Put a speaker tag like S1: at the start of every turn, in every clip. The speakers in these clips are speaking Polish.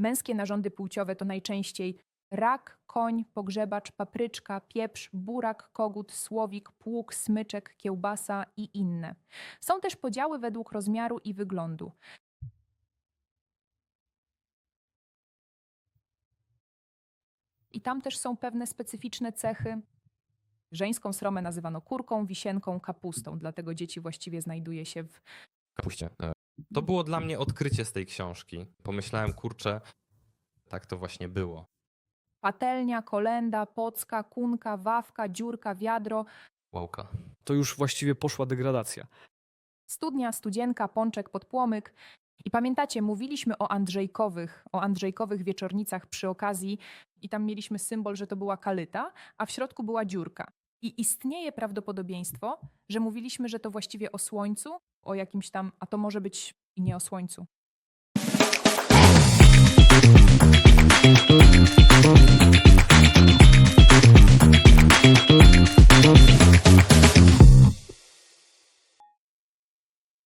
S1: Męskie narządy płciowe to najczęściej rak, koń, pogrzebacz, papryczka, pieprz, burak, kogut, słowik, pług, smyczek, kiełbasa i inne. Są też podziały według rozmiaru i wyglądu. I tam też są pewne specyficzne cechy. Żeńską sromę nazywano kurką, wisienką, kapustą, dlatego dzieci właściwie znajduje się w
S2: Kapuście. To było dla mnie odkrycie z tej książki. Pomyślałem, kurczę, tak to właśnie było.
S1: patelnia, kolenda, pocka, kunka, wawka, dziurka, wiadro,
S2: Łałka.
S3: To już właściwie poszła degradacja.
S1: studnia, studzienka, pączek, podpłomyk. I pamiętacie, mówiliśmy o Andrzejkowych wieczornicach przy okazji i tam mieliśmy symbol, że to była kalyta, a w środku była dziurka. I istnieje prawdopodobieństwo, że mówiliśmy, że to właściwie o słońcu, o jakimś tam, a to może być i nie o słońcu.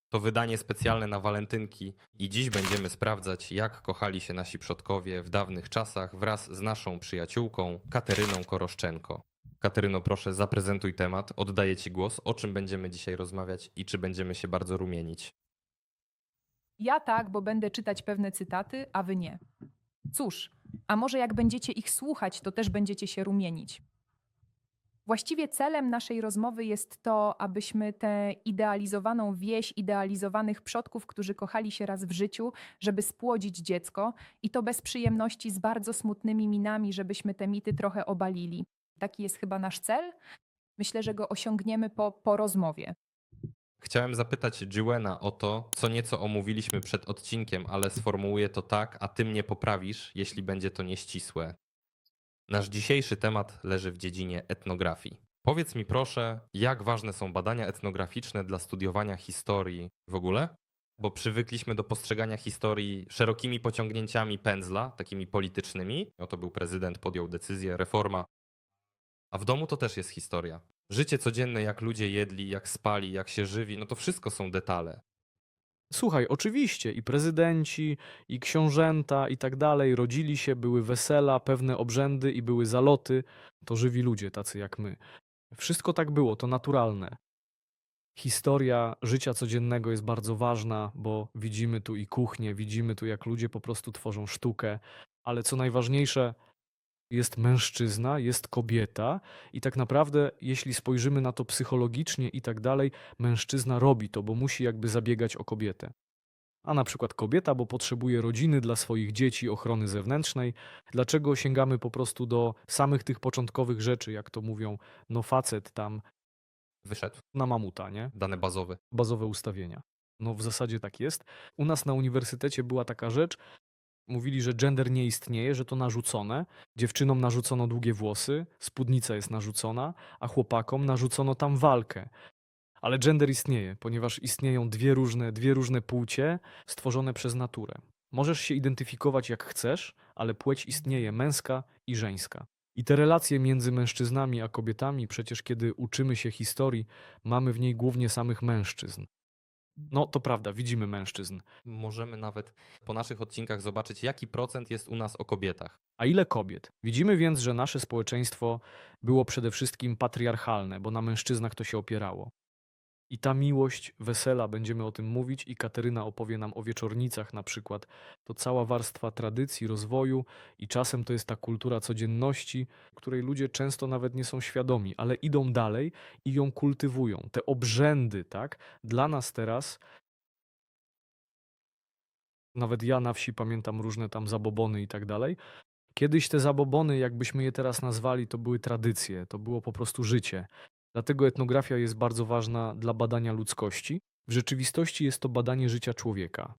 S2: To wydanie specjalne na walentynki i dziś będziemy sprawdzać, jak kochali się nasi przodkowie w dawnych czasach wraz z naszą przyjaciółką Kateryną Koroszczenko. Kateryno, proszę, zaprezentuj temat, oddaję Ci głos, o czym będziemy dzisiaj rozmawiać i czy będziemy się bardzo rumienić.
S1: Ja tak, bo będę czytać pewne cytaty, a wy nie. Cóż, a może jak będziecie ich słuchać, to też będziecie się rumienić. Właściwie celem naszej rozmowy jest to, abyśmy tę idealizowaną wieś, idealizowanych przodków, którzy kochali się raz w życiu, żeby spłodzić dziecko i to bez przyjemności, z bardzo smutnymi minami, żebyśmy te mity trochę obalili. Taki jest chyba nasz cel. Myślę, że go osiągniemy po rozmowie.
S2: Chciałem zapytać Jiwena o to, co nieco omówiliśmy przed odcinkiem, ale sformułuję to tak, a Ty mnie poprawisz, jeśli będzie to nieścisłe. Nasz dzisiejszy temat leży w dziedzinie etnografii. Powiedz mi proszę, jak ważne są badania etnograficzne dla studiowania historii w ogóle? Bo przywykliśmy do postrzegania historii szerokimi pociągnięciami pędzla, takimi politycznymi. Oto był prezydent, podjął decyzję, reforma. A w domu to też jest historia. Życie codzienne, jak ludzie jedli, jak spali, jak się żywi, no to wszystko są detale.
S3: Słuchaj, oczywiście i prezydenci, i książęta, i tak dalej, rodzili się, były wesela, pewne obrzędy i były zaloty. To żywi ludzie, tacy jak my. Wszystko tak było, to naturalne. Historia życia codziennego jest bardzo ważna, bo widzimy tu i kuchnię, widzimy tu, jak ludzie po prostu tworzą sztukę, ale co najważniejsze, jest mężczyzna, jest kobieta i tak naprawdę, jeśli spojrzymy na to psychologicznie i tak dalej, mężczyzna robi to, bo musi jakby zabiegać o kobietę. A na przykład kobieta, bo potrzebuje rodziny dla swoich dzieci, ochrony zewnętrznej. Dlaczego sięgamy po prostu do samych tych początkowych rzeczy, jak to mówią, no facet tam
S2: Wyszedł.
S3: na mamuta, nie?
S2: Dane bazowe.
S3: Bazowe ustawienia. No w zasadzie tak jest. U nas na uniwersytecie była taka rzecz, mówili, że gender nie istnieje, że to narzucone. Dziewczynom narzucono długie włosy, spódnica jest narzucona, a chłopakom narzucono tam walkę. Ale gender istnieje, ponieważ istnieją dwie różne płcie stworzone przez naturę. Możesz się identyfikować jak chcesz, ale płeć istnieje męska i żeńska. I te relacje między mężczyznami a kobietami, przecież kiedy uczymy się historii, mamy w niej głównie samych mężczyzn. No to prawda, widzimy mężczyzn.
S2: Możemy nawet po naszych odcinkach zobaczyć, jaki procent jest u nas o kobietach.
S3: A ile kobiet? Widzimy więc, że nasze społeczeństwo było przede wszystkim patriarchalne, bo na mężczyznach to się opierało. I ta miłość, wesela, będziemy o tym mówić i Kateryna opowie nam o wieczornicach na przykład. To cała warstwa tradycji, rozwoju i czasem to jest ta kultura codzienności, której ludzie często nawet nie są świadomi, ale idą dalej i ją kultywują. Te obrzędy, tak? Dla nas teraz, nawet ja na wsi pamiętam różne tam zabobony i tak dalej. Kiedyś te zabobony, jakbyśmy je teraz nazwali, to były tradycje, to było po prostu życie. Dlatego etnografia jest bardzo ważna dla badania ludzkości. W rzeczywistości jest to badanie życia człowieka.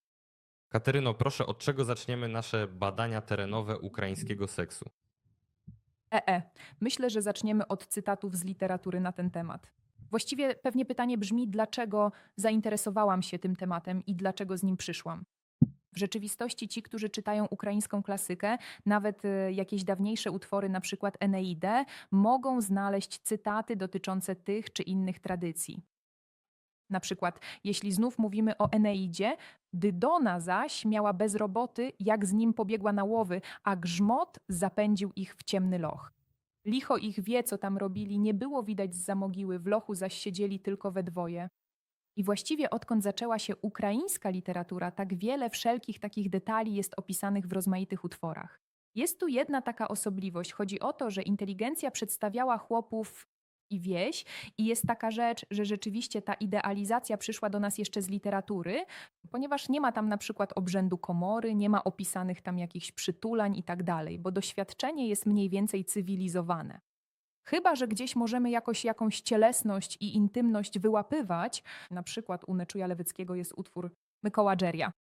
S2: Kateryno, proszę, od czego zaczniemy nasze badania terenowe ukraińskiego seksu?
S1: Myślę, że zaczniemy od cytatów z literatury na ten temat. Właściwie pewnie pytanie brzmi, dlaczego zainteresowałam się tym tematem i dlaczego z nim przyszłam. W rzeczywistości ci, którzy czytają ukraińską klasykę, nawet jakieś dawniejsze utwory, na przykład Eneidę, mogą znaleźć cytaty dotyczące tych czy innych tradycji. Na przykład, jeśli znów mówimy o Eneidzie, Dydona zaś miała bez roboty, jak z nim pobiegła na łowy, a grzmot zapędził ich w ciemny loch. Licho ich wie, co tam robili, nie było widać zza mogiły, w lochu zaś siedzieli tylko we dwoje. I właściwie odkąd zaczęła się ukraińska literatura, tak wiele wszelkich takich detali jest opisanych w rozmaitych utworach. Jest tu jedna taka osobliwość. Chodzi o to, że inteligencja przedstawiała chłopów i wieś i jest taka rzecz, że rzeczywiście ta idealizacja przyszła do nas jeszcze z literatury, ponieważ nie ma tam na przykład obrzędu komory, nie ma opisanych tam jakichś przytulań i tak dalej, bo doświadczenie jest mniej więcej cywilizowane. Chyba że gdzieś możemy jakoś jakąś cielesność i intymność wyłapywać, na przykład u Neczuja Lewickiego jest utwór Mykoła Dżeria.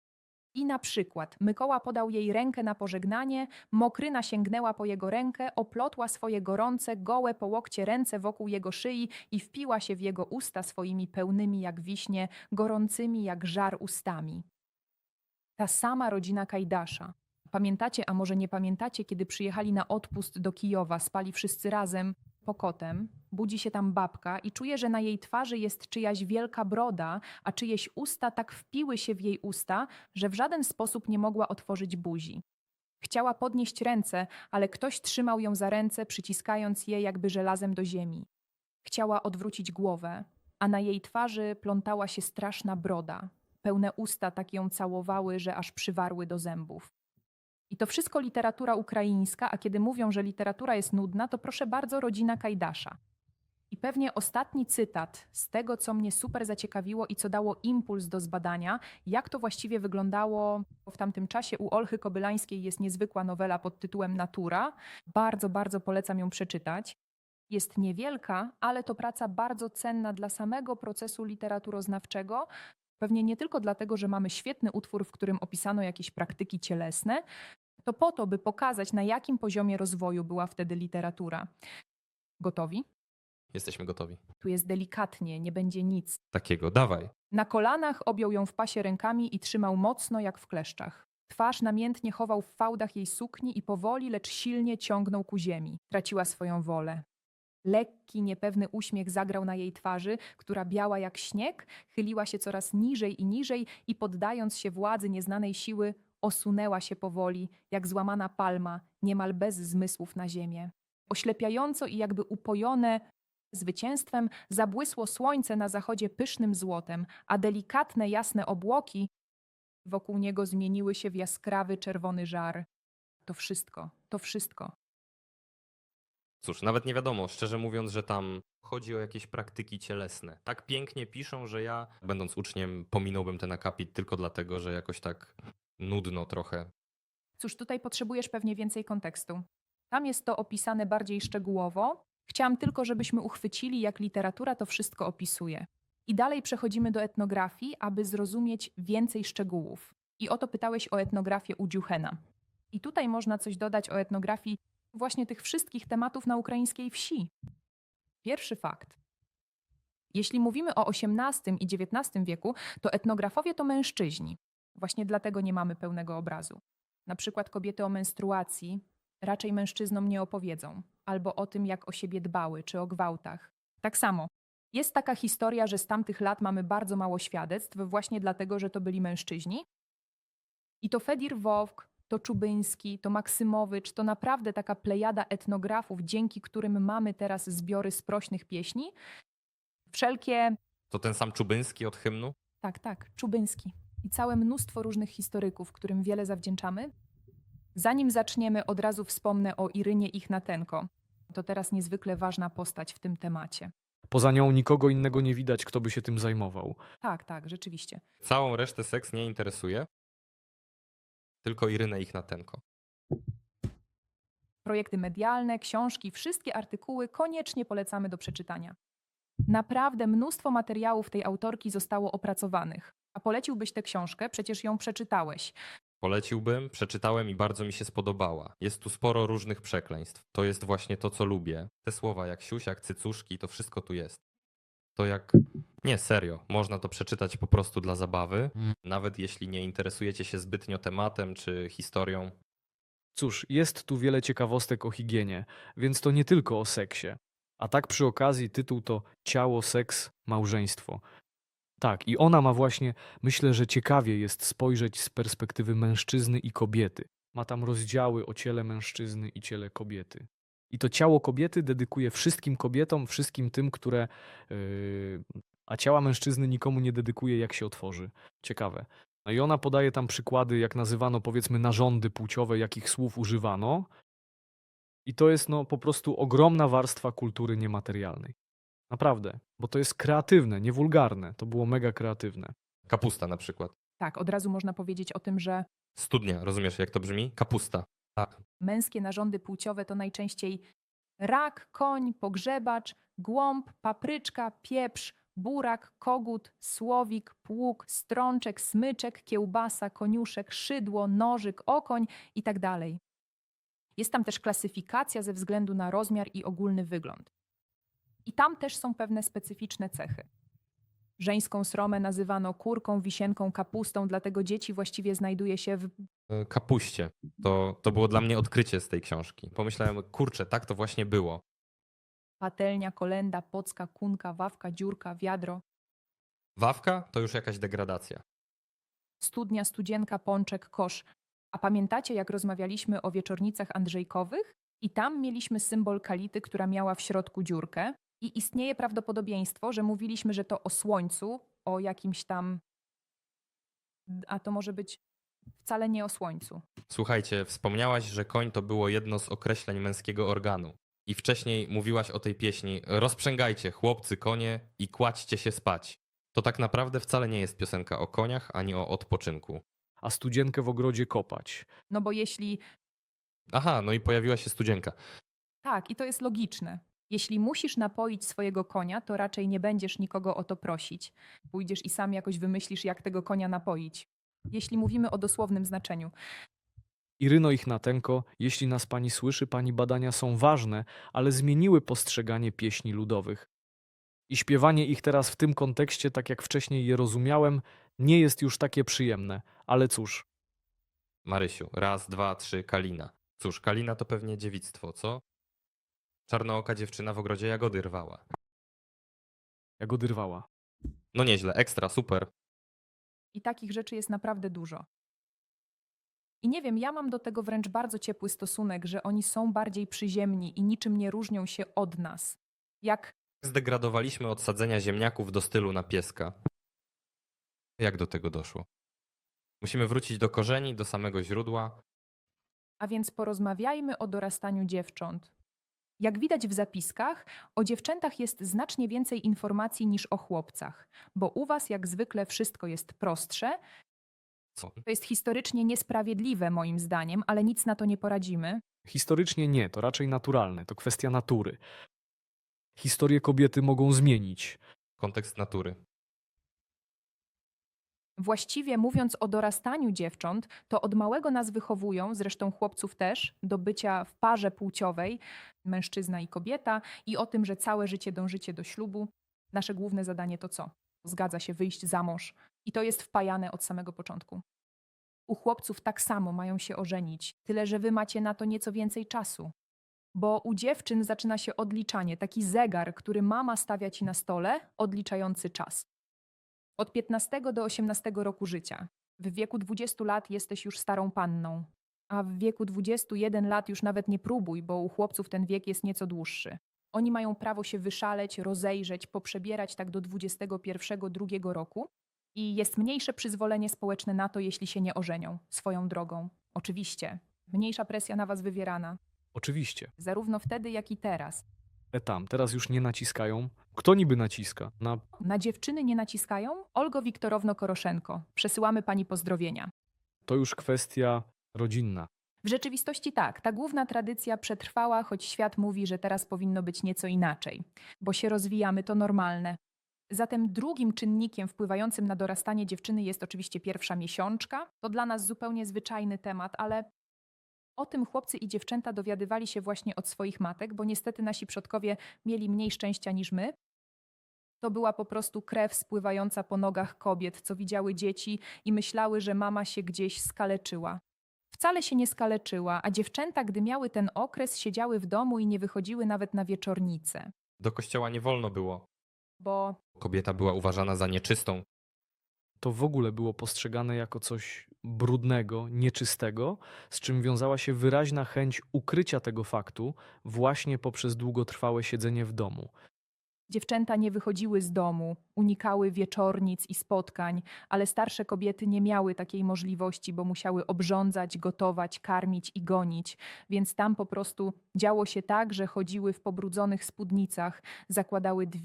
S1: I na przykład Mykoła podał jej rękę na pożegnanie, Mokryna sięgnęła po jego rękę, oplotła swoje gorące, gołe po łokcie ręce wokół jego szyi i wpiła się w jego usta swoimi pełnymi jak wiśnie, gorącymi jak żar ustami. Ta sama rodzina Kajdasza. Pamiętacie, a może nie pamiętacie, kiedy przyjechali na odpust do Kijowa, spali wszyscy razem, pokotem, budzi się tam babka i czuje, że na jej twarzy jest czyjaś wielka broda, a czyjeś usta tak wpiły się w jej usta, że w żaden sposób nie mogła otworzyć buzi. Chciała podnieść ręce, ale ktoś trzymał ją za ręce, przyciskając je jakby żelazem do ziemi. Chciała odwrócić głowę, a na jej twarzy plątała się straszna broda. Pełne usta tak ją całowały, że aż przywarły do zębów. I to wszystko literatura ukraińska, a kiedy mówią, że literatura jest nudna, to proszę bardzo, rodzina Kajdasza. I pewnie ostatni cytat z tego, co mnie super zaciekawiło i co dało impuls do zbadania, jak to właściwie wyglądało w tamtym czasie. U Olchy Kobylańskiej jest niezwykła nowela pod tytułem Natura. Bardzo, bardzo polecam ją przeczytać. Jest niewielka, ale to praca bardzo cenna dla samego procesu literaturoznawczego. Pewnie nie tylko dlatego, że mamy świetny utwór, w którym opisano jakieś praktyki cielesne, to po to, by pokazać, na jakim poziomie rozwoju była wtedy literatura. Gotowi?
S2: Jesteśmy gotowi.
S1: Tu jest delikatnie, nie będzie nic.
S2: Takiego, dawaj.
S1: Na kolanach objął ją w pasie rękami i trzymał mocno jak w kleszczach. Twarz namiętnie chował w fałdach jej sukni i powoli, lecz silnie ciągnął ku ziemi. Traciła swoją wolę. Lekki, niepewny uśmiech zagrał na jej twarzy, która biała jak śnieg, chyliła się coraz niżej i poddając się władzy nieznanej siły, osunęła się powoli, jak złamana palma, niemal bez zmysłów na ziemię. Oślepiająco i jakby upojone zwycięstwem zabłysło słońce na zachodzie pysznym złotem, a delikatne, jasne obłoki wokół niego zmieniły się w jaskrawy, czerwony żar. To wszystko.
S2: Cóż, nawet nie wiadomo, szczerze mówiąc, że tam chodzi o jakieś praktyki cielesne. Tak pięknie piszą, że ja, będąc uczniem, pominąłbym ten akapit tylko dlatego, że jakoś tak nudno trochę.
S1: Cóż, tutaj potrzebujesz pewnie więcej kontekstu. Tam jest to opisane bardziej szczegółowo. Chciałam tylko, żebyśmy uchwycili, jak literatura to wszystko opisuje. I dalej przechodzimy do etnografii, aby zrozumieć więcej szczegółów. I o to pytałeś o etnografię u Dziuchena. I tutaj można coś dodać o etnografii właśnie tych wszystkich tematów na ukraińskiej wsi. Pierwszy fakt. Jeśli mówimy o XVIII i XIX wieku, to etnografowie to mężczyźni. Właśnie dlatego nie mamy pełnego obrazu. Na przykład kobiety o menstruacji raczej mężczyznom nie opowiedzą, albo o tym, jak o siebie dbały, czy o gwałtach. Tak samo. Jest taka historia, że z tamtych lat mamy bardzo mało świadectw, właśnie dlatego, że to byli mężczyźni. I to Fedir Wowk, to Czubyński, to Maksymowicz, to naprawdę taka plejada etnografów, dzięki którym mamy teraz zbiory sprośnych pieśni. Wszelkie...
S2: To ten sam Czubyński od hymnu?
S1: Tak, Czubyński. I całe mnóstwo różnych historyków, którym wiele zawdzięczamy. Zanim zaczniemy, od razu wspomnę o Irynie Ichnatenko. To teraz niezwykle ważna postać w tym temacie.
S3: Poza nią nikogo innego nie widać, kto by się tym zajmował.
S1: Tak, rzeczywiście.
S2: Całą resztę seks nie interesuje. Tylko Irynę Ichnatenko.
S1: Projekty medialne, książki, wszystkie artykuły koniecznie polecamy do przeczytania. Naprawdę mnóstwo materiałów tej autorki zostało opracowanych. A poleciłbyś tę książkę? Przecież ją przeczytałeś.
S2: Poleciłbym, przeczytałem i bardzo mi się spodobała. Jest tu sporo różnych przekleństw. To jest właśnie to, co lubię. Te słowa jak siusiak, cycuszki, to wszystko tu jest. To jak... Nie, serio. Można to przeczytać po prostu dla zabawy. Nawet jeśli nie interesujecie się zbytnio tematem czy historią.
S3: Cóż, jest tu wiele ciekawostek o higienie, więc to nie tylko o seksie. A tak przy okazji tytuł to Ciało, seks, małżeństwo. Tak, i ona ma właśnie, myślę, że ciekawie jest spojrzeć z perspektywy mężczyzny i kobiety. Ma tam rozdziały o ciele mężczyzny i ciele kobiety. I to ciało kobiety dedykuje wszystkim kobietom, wszystkim tym, które. A ciała mężczyzny nikomu nie dedykuje, jak się otworzy. Ciekawe. No i ona podaje tam przykłady, jak nazywano, powiedzmy, narządy płciowe, jakich słów używano. I to jest no po prostu ogromna warstwa kultury niematerialnej. Naprawdę, bo to jest kreatywne, nie wulgarne. To było mega kreatywne.
S2: Kapusta na przykład.
S1: Tak, od razu można powiedzieć o tym, że
S2: Studnia, rozumiesz jak to brzmi? Kapusta. Tak.
S1: męskie narządy płciowe to najczęściej rak, koń, pogrzebacz, głąb, papryczka, pieprz, burak, kogut, słowik, pług, strączek, smyczek, kiełbasa, koniuszek, szydło, nożyk, okoń itd. Jest tam też klasyfikacja ze względu na rozmiar i ogólny wygląd. I tam też są pewne specyficzne cechy. Żeńską sromę nazywano kurką, wisienką, kapustą, dlatego dzieci właściwie znajduje się w
S2: Kapuście. To było dla mnie odkrycie z tej książki. Pomyślałem, kurczę, tak to właśnie było.
S1: patelnia, kolenda, pocka, kunka, wawka, dziurka, wiadro,
S2: Wawka to już jakaś degradacja.
S1: studnia, studzienka, pączek, kosz. A pamiętacie, jak rozmawialiśmy o wieczornicach andrzejkowych? I tam mieliśmy symbol kality, która miała w środku dziurkę. I istnieje prawdopodobieństwo, że mówiliśmy, że to o słońcu, o jakimś tam... A to może być wcale nie o słońcu.
S2: Słuchajcie, wspomniałaś, że koń to było jedno z określeń męskiego organu. I wcześniej mówiłaś o tej pieśni rozprzęgajcie, chłopcy, konie i kładźcie się spać. To tak naprawdę wcale nie jest piosenka o koniach, ani o odpoczynku.
S3: A studzienkę w ogrodzie kopać.
S1: No bo jeśli...
S2: Aha, no i pojawiła się studzienka.
S1: Tak, i to jest logiczne. Jeśli musisz napoić swojego konia, to raczej nie będziesz nikogo o to prosić. Pójdziesz i sam jakoś wymyślisz, jak tego konia napoić. Jeśli mówimy o dosłownym znaczeniu.
S3: Iryno Ichnatenko, jeśli nas pani słyszy, pani badania są ważne, ale zmieniły postrzeganie pieśni ludowych. I śpiewanie ich teraz w tym kontekście, tak jak wcześniej je rozumiałem, nie jest już takie przyjemne. Ale cóż,
S2: Marysiu, raz, dwa, trzy, Kalina. Cóż, Kalina to pewnie dziewictwo, co? Czarnooka dziewczyna w ogrodzie jagody rwała.
S3: jak odyrwała.
S2: No nieźle, ekstra, super.
S1: I takich rzeczy jest naprawdę dużo. I nie wiem, ja mam do tego wręcz bardzo ciepły stosunek, że oni są bardziej przyziemni i niczym nie różnią się od nas. Jak
S2: Zdegradowaliśmy od sadzenia ziemniaków do stylu na pieska. Jak do tego doszło? Musimy wrócić do korzeni, do samego źródła.
S1: A więc porozmawiajmy o dorastaniu dziewcząt. Jak widać w zapiskach, o dziewczętach jest znacznie więcej informacji niż o chłopcach, bo u was jak zwykle wszystko jest prostsze.
S2: Co?
S1: To jest historycznie niesprawiedliwe moim zdaniem, ale nic na to nie poradzimy.
S3: Historycznie nie, to raczej naturalne, to kwestia natury. Historię kobiety mogą zmienić.
S2: Kontekst natury.
S1: Właściwie mówiąc o dorastaniu dziewcząt, to od małego nas wychowują, zresztą chłopców też, do bycia w parze płciowej, mężczyzna i kobieta, i o tym, że całe życie dążycie do ślubu. Nasze główne zadanie to co? Zgadza się, wyjść za mąż. I to jest wpajane od samego początku. U chłopców tak samo mają się ożenić, tyle że wy macie na to nieco więcej czasu. Bo u dziewczyn zaczyna się odliczanie, taki zegar, który mama stawia ci na stole, odliczający czas. Od 15 do 18 roku życia. W wieku 20 lat jesteś już starą panną, a w wieku 21 lat już nawet nie próbuj, bo u chłopców ten wiek jest nieco dłuższy. Oni mają prawo się wyszaleć, rozejrzeć, poprzebierać tak do 21-2 roku i jest mniejsze przyzwolenie społeczne na to, jeśli się nie ożenią. Swoją drogą. Oczywiście. Mniejsza presja na was wywierana.
S3: Oczywiście.
S1: Zarówno wtedy, jak i teraz.
S3: Teraz już nie naciskają. Kto niby naciska?
S1: Na dziewczyny nie naciskają? Olgo Wiktorowno Koroszenko. Przesyłamy pani pozdrowienia.
S3: To już kwestia rodzinna.
S1: W rzeczywistości tak, ta główna tradycja przetrwała, choć świat mówi, że teraz powinno być nieco inaczej. Bo się rozwijamy, to normalne. Zatem drugim czynnikiem wpływającym na dorastanie dziewczyny jest oczywiście pierwsza miesiączka. To dla nas zupełnie zwyczajny temat, ale o tym chłopcy i dziewczęta dowiadywali się właśnie od swoich matek, bo niestety nasi przodkowie mieli mniej szczęścia niż my. To była po prostu krew spływająca po nogach kobiet, co widziały dzieci i myślały, że mama się gdzieś skaleczyła. Wcale się nie skaleczyła, a dziewczęta, gdy miały ten okres, siedziały w domu i nie wychodziły nawet na wieczornicę.
S2: Do kościoła nie wolno było.
S1: bo
S2: Kobieta była uważana za nieczystą.
S3: To w ogóle było postrzegane jako coś brudnego, nieczystego, z czym wiązała się wyraźna chęć ukrycia tego faktu właśnie poprzez długotrwałe siedzenie w domu.
S1: dziewczęta nie wychodziły z domu, unikały wieczornic i spotkań, ale starsze kobiety nie miały takiej możliwości, bo musiały obrządzać, gotować, karmić i gonić. Więc tam po prostu działo się tak, że chodziły w pobrudzonych spódnicach, zakładały 2,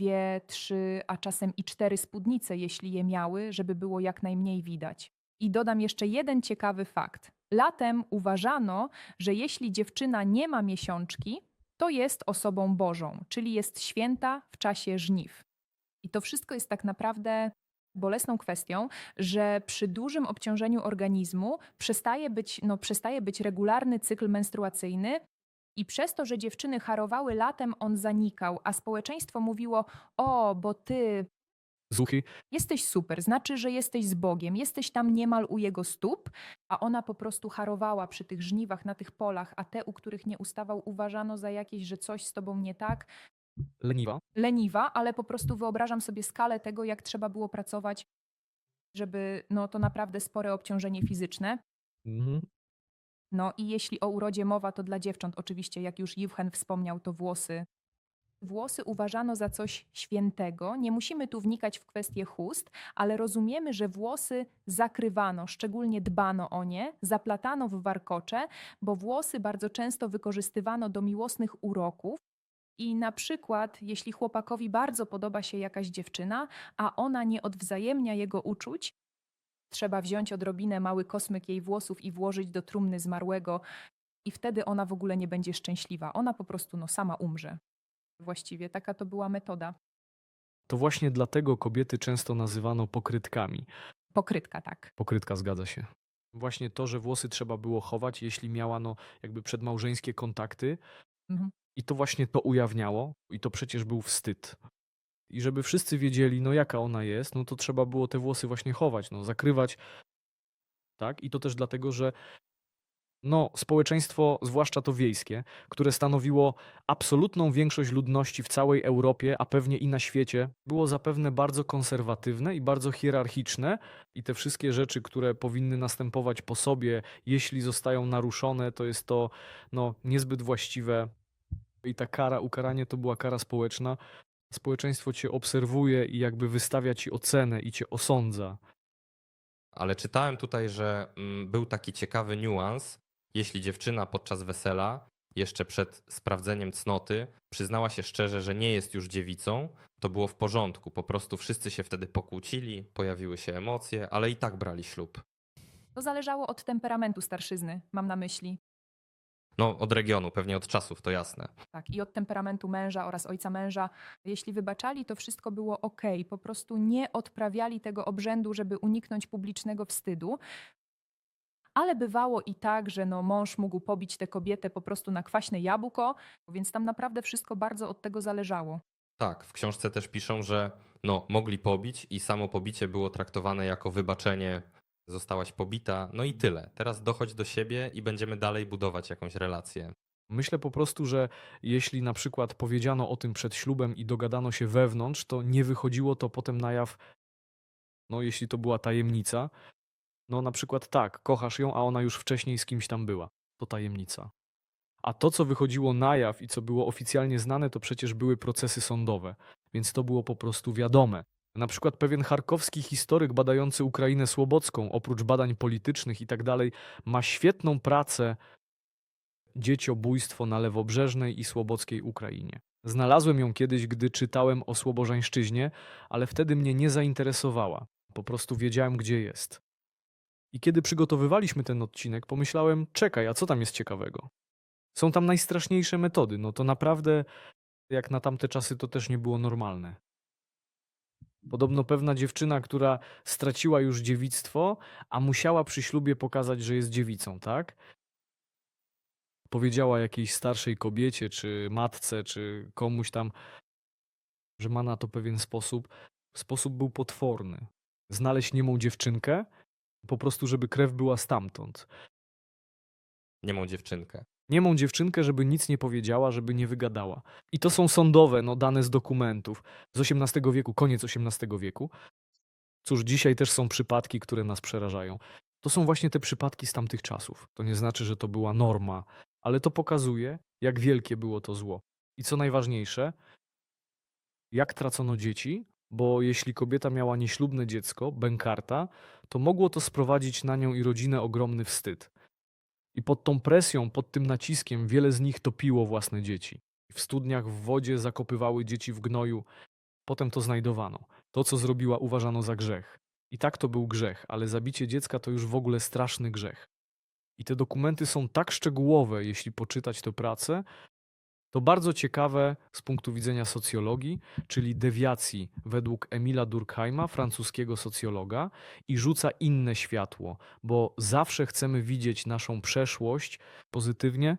S1: 3, a czasem i 4 spódnice, jeśli je miały, żeby było jak najmniej widać. I dodam jeszcze jeden ciekawy fakt. Latem uważano, że jeśli dziewczyna nie ma miesiączki, to jest osobą Bożą, czyli jest święta w czasie żniw. I to wszystko jest tak naprawdę bolesną kwestią, że przy dużym obciążeniu organizmu przestaje być regularny cykl menstruacyjny i przez to, że dziewczyny harowały latem, on zanikał, a społeczeństwo mówiło: o, bo ty
S3: Zuchy,
S1: jesteś super, znaczy, że jesteś z Bogiem, jesteś tam niemal u Jego stóp, a ona po prostu harowała przy tych żniwach, na tych polach, a te, u których nie ustawał, uważano za jakieś, że coś z tobą nie tak,
S3: leniwa.
S1: leniwa, ale po prostu wyobrażam sobie skalę tego, jak trzeba było pracować, żeby, no to naprawdę spore obciążenie fizyczne.
S3: Mhm.
S1: No i jeśli o urodzie mowa, to dla dziewcząt oczywiście, jak już Jiwchen wspomniał, to włosy. Włosy uważano za coś świętego. Nie musimy tu wnikać w kwestię chust, ale rozumiemy, że włosy zakrywano, szczególnie dbano o nie, zaplatano w warkocze, bo włosy bardzo często wykorzystywano do miłosnych uroków. I na przykład, jeśli chłopakowi bardzo podoba się jakaś dziewczyna, a ona nie odwzajemnia jego uczuć, trzeba wziąć odrobinę mały kosmyk jej włosów i włożyć do trumny zmarłego i wtedy ona w ogóle nie będzie szczęśliwa. Ona po prostu sama umrze. Właściwie taka to była metoda.
S3: To właśnie dlatego kobiety często nazywano pokrytkami.
S1: Pokrytka, tak.
S3: Pokrytka, zgadza się. Właśnie to, że włosy trzeba było chować, jeśli miała jakby przedmałżeńskie kontakty,
S1: Mhm.
S3: i to właśnie to ujawniało, i to przecież był wstyd. I żeby wszyscy wiedzieli, jaka ona jest, to trzeba było te włosy właśnie chować, zakrywać, tak? I to też dlatego, że społeczeństwo, zwłaszcza to wiejskie, które stanowiło absolutną większość ludności w całej Europie, a pewnie i na świecie, było zapewne bardzo konserwatywne i bardzo hierarchiczne i te wszystkie rzeczy, które powinny następować po sobie, jeśli zostają naruszone, to jest to niezbyt właściwe i ta ukaranie to była kara społeczna. Społeczeństwo cię obserwuje i jakby wystawia ci ocenę i cię osądza.
S2: Ale czytałem tutaj, że był taki ciekawy niuans. Jeśli dziewczyna podczas wesela, jeszcze przed sprawdzeniem cnoty, przyznała się szczerze, że nie jest już dziewicą, to było w porządku. Po prostu wszyscy się wtedy pokłócili, pojawiły się emocje, ale i tak brali ślub.
S1: To zależało od temperamentu starszyzny, mam na myśli.
S2: No, od regionu, pewnie od czasów, to jasne.
S1: Tak, i od temperamentu męża oraz ojca męża. Jeśli wybaczali, to wszystko było okej. Po prostu nie odprawiali tego obrzędu, żeby uniknąć publicznego wstydu. Ale bywało i tak, że mąż mógł pobić tę kobietę po prostu na kwaśne jabłko, więc tam naprawdę wszystko bardzo od tego zależało.
S2: Tak, w książce też piszą, że mogli pobić i samo pobicie było traktowane jako wybaczenie. Zostałaś pobita, no i tyle. Teraz dochodź do siebie i będziemy dalej budować jakąś relację.
S3: Myślę po prostu, że jeśli na przykład powiedziano o tym przed ślubem i dogadano się wewnątrz, to nie wychodziło to potem na jaw, jeśli to była tajemnica. Na przykład tak, kochasz ją, a ona już wcześniej z kimś tam była. To tajemnica. A to, co wychodziło na jaw i co było oficjalnie znane, to przecież były procesy sądowe, więc to było po prostu wiadome. Na przykład pewien charkowski historyk badający Ukrainę Słobocką, oprócz badań politycznych i tak dalej, ma świetną pracę Dzieciobójstwo na lewobrzeżnej i słobockiej Ukrainie. Znalazłem ją kiedyś, gdy czytałem o słobożańszczyźnie, ale wtedy mnie nie zainteresowała. Po prostu wiedziałem, gdzie jest. I kiedy przygotowywaliśmy ten odcinek, pomyślałem, czekaj, a co tam jest ciekawego? Są tam najstraszniejsze metody, to naprawdę, jak na tamte czasy, to też nie było normalne. Podobno pewna dziewczyna, która straciła już dziewictwo, a musiała przy ślubie pokazać, że jest dziewicą, tak? Powiedziała jakiejś starszej kobiecie, czy matce, czy komuś tam, że ma na to pewien sposób. Sposób był potworny. Znaleźć niemą dziewczynkę, po prostu żeby krew była stamtąd.
S2: Niemą dziewczynkę.
S3: Niemą dziewczynkę, żeby nic nie powiedziała, żeby nie wygadała. I to są sądowe, dane z dokumentów z XVIII wieku, koniec XVIII wieku. Cóż, dzisiaj też są przypadki, które nas przerażają. To są właśnie te przypadki z tamtych czasów. To nie znaczy, że to była norma, ale to pokazuje, jak wielkie było to zło. I co najważniejsze, jak tracono dzieci, bo jeśli kobieta miała nieślubne dziecko, bękarta, to mogło to sprowadzić na nią i rodzinę ogromny wstyd. I pod tą presją, pod tym naciskiem wiele z nich topiło własne dzieci. W studniach, w wodzie zakopywały dzieci w gnoju. Potem to znajdowano. To, co zrobiła, uważano za grzech. I tak to był grzech, ale zabicie dziecka to już w ogóle straszny grzech. I te dokumenty są tak szczegółowe, jeśli poczytać tę pracę, to bardzo ciekawe z punktu widzenia socjologii, czyli dewiacji według Emila Durkheima, francuskiego socjologa, i rzuca inne światło, bo zawsze chcemy widzieć naszą przeszłość pozytywnie.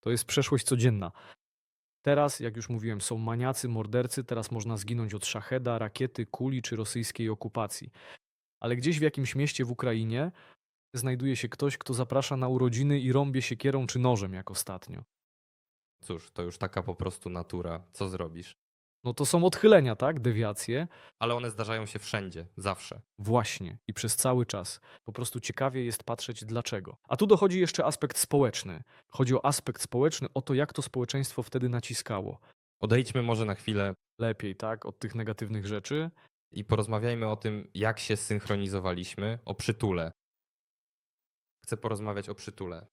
S3: To jest przeszłość codzienna. Teraz, jak już mówiłem, są maniacy, mordercy, teraz można zginąć od szacheda, rakiety, kuli czy rosyjskiej okupacji. Ale gdzieś w jakimś mieście w Ukrainie znajduje się ktoś, kto zaprasza na urodziny i rąbie siekierą czy nożem, jak ostatnio.
S2: Cóż, to już taka po prostu natura. Co zrobisz?
S3: No to są odchylenia, tak? Dewiacje.
S2: Ale one zdarzają się wszędzie, zawsze.
S3: Właśnie i przez cały czas. Po prostu ciekawie jest patrzeć dlaczego. A tu dochodzi jeszcze aspekt społeczny. Chodzi o aspekt społeczny, o to, jak to społeczeństwo wtedy naciskało.
S2: Odejdźmy może na chwilę
S3: Lepiej, tak? Od tych negatywnych rzeczy.
S2: i porozmawiajmy o tym, jak się zsynchronizowaliśmy, o przytule. Chcę porozmawiać o przytule.